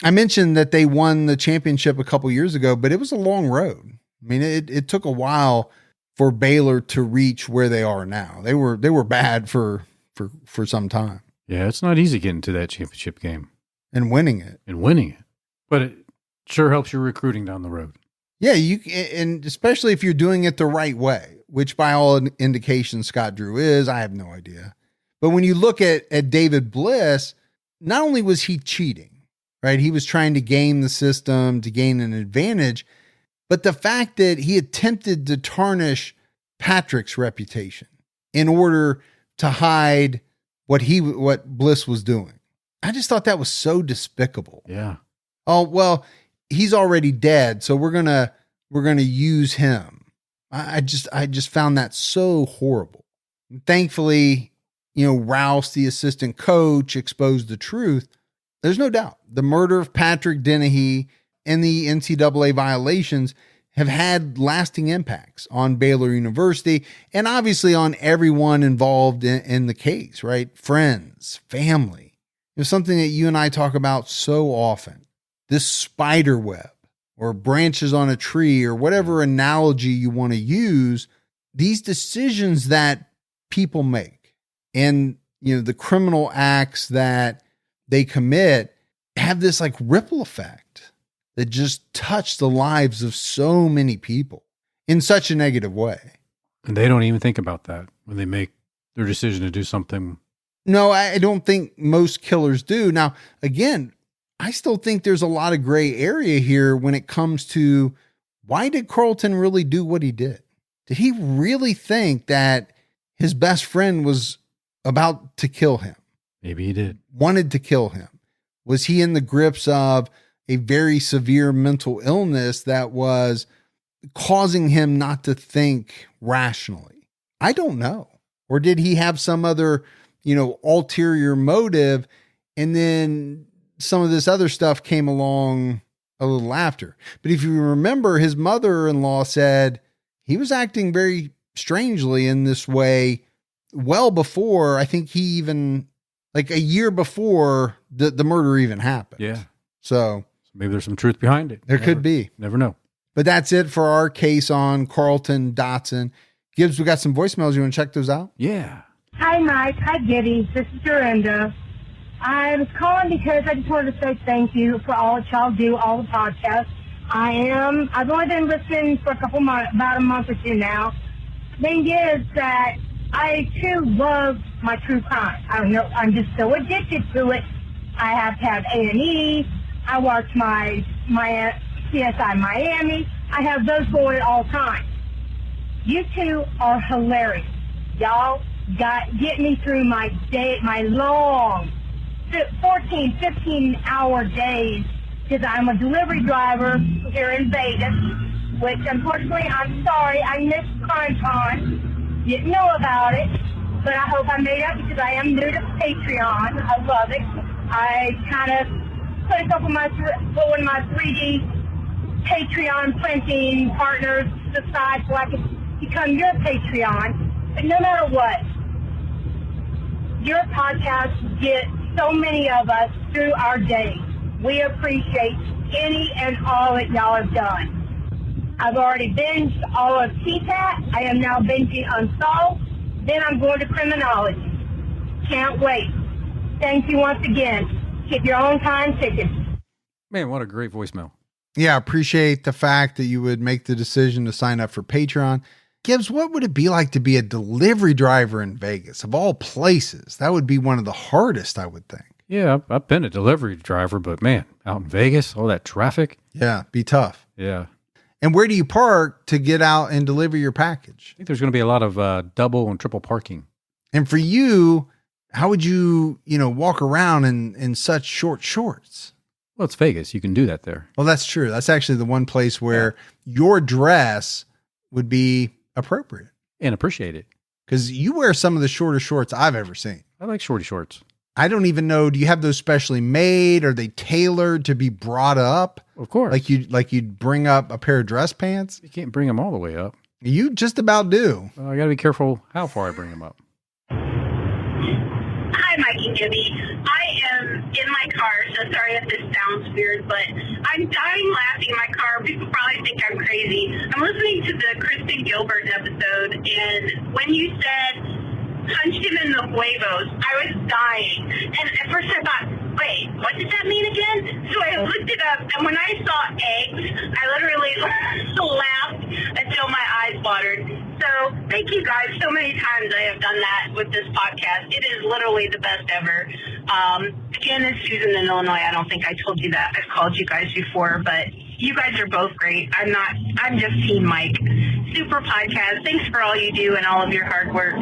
[SPEAKER 1] I mentioned that they won the championship a couple years ago, but it was a long road. It took a while for Baylor to reach where they are now. They were bad for some time.
[SPEAKER 2] Yeah, it's not easy getting to that championship game.
[SPEAKER 1] And winning it.
[SPEAKER 2] But it sure helps your recruiting down the road.
[SPEAKER 1] Yeah, and especially if you're doing it the right way, which by all indications Scott Drew is. I have no idea. But when you look at David Bliss, not only was he cheating, right? He was trying to game the system to gain an advantage, but the fact that he attempted to tarnish Patrick's reputation in order to hide what Bliss was doing. I just thought that was so despicable.
[SPEAKER 2] Yeah.
[SPEAKER 1] Oh, well, he's already dead, so we're going to use him. I just found that so horrible. Thankfully, Rouse, the assistant coach, exposed the truth. There's no doubt the murder of Patrick Dennehy and the NCAA violations have had lasting impacts on Baylor University and obviously on everyone involved in the case, right? Friends, family. It's something that you and I talk about so often. This spider web or branches on a tree or whatever analogy you want to use, these decisions that people make and, the criminal acts that they commit have this like ripple effect that just touched the lives of so many people in such a negative way.
[SPEAKER 2] And they don't even think about that when they make their decision to do something.
[SPEAKER 1] No, I don't think most killers do. Now, again, I still think there's a lot of gray area here when it comes to why did Carlton really do what he did? Did he really think that his best friend was about to kill him?
[SPEAKER 2] Maybe he did.
[SPEAKER 1] Wanted to kill him? Was he in the grips of a very severe mental illness that was causing him not to think rationally? I don't know. Or did he have some other, ulterior motive, and then some of this other stuff came along a little after? But if you remember, his mother-in-law said he was acting very strangely in this way well before, I think he even, like a year before the murder even happened.
[SPEAKER 2] Yeah.
[SPEAKER 1] So
[SPEAKER 2] maybe there's some truth behind it.
[SPEAKER 1] There could be.
[SPEAKER 2] Never know.
[SPEAKER 1] But that's it for our case on Carlton Dotson. Gibbs, we got some voicemails. You want to check those out?
[SPEAKER 2] Yeah.
[SPEAKER 4] Hi, Mike. Hi, Gibby. This is Dorinda. I was calling because I just wanted to say thank you for all that y'all do, all the podcasts. I've only been listening for a couple months, about a month or two now. The thing is that I, too, love my true crime. I don't know. I'm just so addicted to it. I have to have A&E. I watch my CSI Miami. I have those going at all times. You two are hilarious. Y'all get me through my day, my long 14, 15-hour days, because I'm a delivery driver here in Vegas, which unfortunately, I'm sorry, I missed Crime Con. Didn't know about it, but I hope I made up because I am new to Patreon. I love it. I kind of put a couple of my 3D Patreon printing partners aside so I could become your Patreon. But no matter what, your podcast gets so many of us through our days. We appreciate any and all that y'all have done. I've already binged all of TPAT. I am now binging Unsolved. Then I'm going to Criminology. Can't wait. Thank you once again. Keep your own time ticking.
[SPEAKER 2] Man, what a great voicemail.
[SPEAKER 1] Yeah, appreciate the fact that you would make the decision to sign up for Patreon. Gibbs, what would it be like to be a delivery driver in Vegas? Of all places, that would be one of the hardest, I would think.
[SPEAKER 2] Yeah, I've been a delivery driver, but man, out in Vegas, all that traffic.
[SPEAKER 1] Yeah, be tough.
[SPEAKER 2] Yeah.
[SPEAKER 1] And where do you park to get out and deliver your package?
[SPEAKER 2] I think there's going to be a lot of double and triple parking.
[SPEAKER 1] And for you, how would you, walk around in such short shorts?
[SPEAKER 2] Well, it's Vegas. You can do that there.
[SPEAKER 1] Well, that's true. That's actually the one place where your dress would be appropriate.
[SPEAKER 2] And appreciate it.
[SPEAKER 1] Because you wear some of the shortest shorts I've ever seen.
[SPEAKER 2] I like shorty shorts.
[SPEAKER 1] I don't even know. Do you have those specially made? Are they tailored to be brought up?
[SPEAKER 2] Of course.
[SPEAKER 1] Like you'd bring up a pair of dress pants?
[SPEAKER 2] You can't bring them all the way up.
[SPEAKER 1] You just about do.
[SPEAKER 2] I got to be careful how far I bring them up.
[SPEAKER 5] Hi, Mike and Gibby. I am in my car, so sorry if this sounds weird, but I'm dying laughing in my car. People probably think I'm crazy. I'm listening to the Kristen Gilbert episode, and when you said punched him in the huevos, I was dying. And at first I thought, wait, what does that mean again? So I looked it up, and when I saw eggs, I literally laughed until my eyes watered. So thank you guys. So many times I have done that with this podcast. It is literally the best ever. Again, it's Susan in Illinois. I don't think I told you that. I've called you guys before, but you guys are both great. I'm just Team Mike. Super podcast. Thanks for all you do and all of your hard work.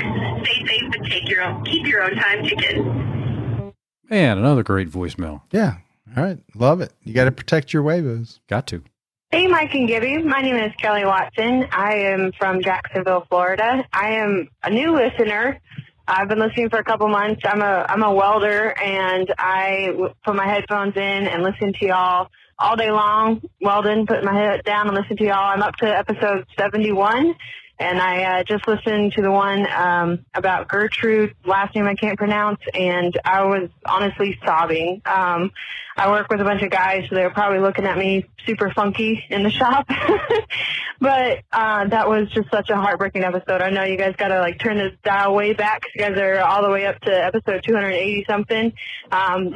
[SPEAKER 5] Stay safe, but keep your own time ticking.
[SPEAKER 2] Man, another great voicemail.
[SPEAKER 1] Yeah. All right. Love it. You got to protect your huevos.
[SPEAKER 2] Got to.
[SPEAKER 4] Hey, Mike and Gibby. My name is Kelly Watson. I am from Jacksonville, Florida. I am a new listener. I've been listening for a couple months. I'm a welder, and I put my headphones in and listen to y'all all day long, welding, putting my head down and listen to y'all. I'm up to episode 71,
[SPEAKER 6] And I just listened to the one about Gertrude, last name I can't pronounce, and I was honestly sobbing. I work with a bunch of guys, so they were probably looking at me super funky in the shop. But that was just such a heartbreaking episode. I know you guys got to like turn this dial way back, 'cause you guys are all the way up to episode 280-something.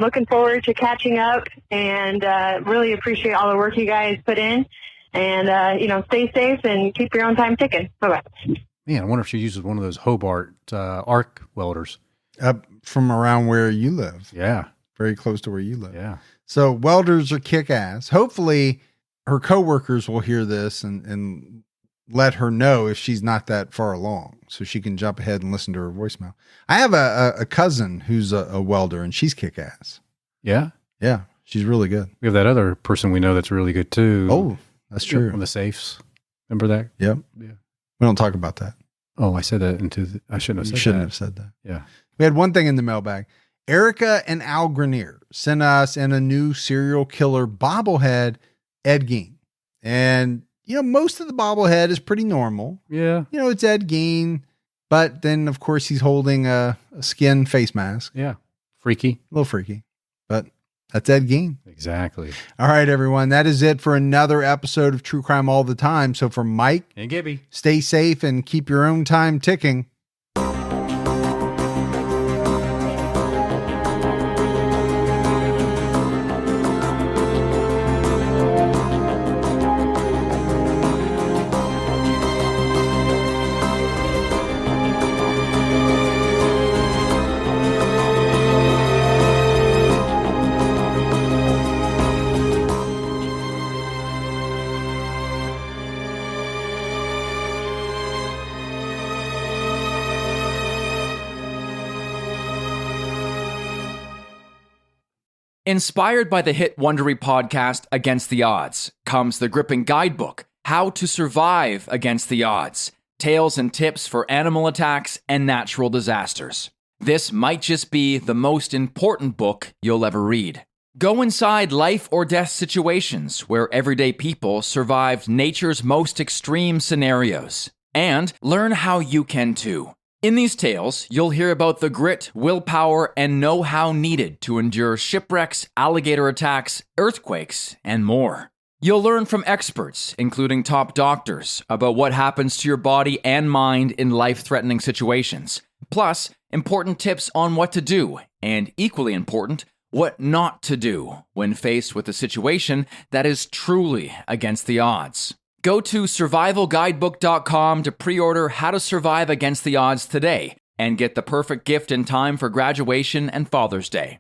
[SPEAKER 6] Looking forward to catching up, and really appreciate all the work you guys put in. And, stay safe and keep your own time ticking. Bye-bye.
[SPEAKER 2] Man, I wonder if she uses one of those Hobart arc welders.
[SPEAKER 1] Up from around where you live.
[SPEAKER 2] Yeah.
[SPEAKER 1] Very close to where you live.
[SPEAKER 2] Yeah.
[SPEAKER 1] So welders are kick-ass. Hopefully her coworkers will hear this and let her know if she's not that far along, so she can jump ahead and listen to her voicemail. I have a cousin who's a welder, and she's kick-ass.
[SPEAKER 2] Yeah?
[SPEAKER 1] Yeah, she's really good.
[SPEAKER 2] We have that other person we know that's really good too.
[SPEAKER 1] Oh, that's true.
[SPEAKER 2] On the safes. Remember that?
[SPEAKER 1] Yep.
[SPEAKER 2] Yeah.
[SPEAKER 1] We don't talk about that.
[SPEAKER 2] Oh, I said that I shouldn't have said that.
[SPEAKER 1] You shouldn't have said that.
[SPEAKER 2] Yeah.
[SPEAKER 1] We had one thing in the mailbag. Erica and Al Grenier sent us in a new serial killer bobblehead, Ed Gein. And, most of the bobblehead is pretty normal.
[SPEAKER 2] Yeah.
[SPEAKER 1] It's Ed Gein, but then, of course, he's holding a skin face mask.
[SPEAKER 2] Yeah. Freaky.
[SPEAKER 1] A little freaky, but that's Ed Gein.
[SPEAKER 2] Exactly.
[SPEAKER 1] All right, everyone. That is it for another episode of True Crime All the Time. So for Mike
[SPEAKER 2] and Gibby,
[SPEAKER 1] stay safe and keep your own time ticking.
[SPEAKER 7] Inspired by the hit Wondery podcast Against the Odds comes the gripping guidebook, How to Survive Against the Odds, Tales and Tips for Animal Attacks and Natural Disasters. This might just be the most important book you'll ever read. Go inside life or death situations where everyday people survived nature's most extreme scenarios, and learn how you can too. In these tales, you'll hear about the grit, willpower, and know-how needed to endure shipwrecks, alligator attacks, earthquakes, and more. You'll learn from experts, including top doctors, about what happens to your body and mind in life-threatening situations. Plus, important tips on what to do, and equally important, what not to do when faced with a situation that is truly against the odds. Go to survivalguidebook.com to pre-order How to Survive Against the Odds today and get the perfect gift in time for graduation and Father's Day.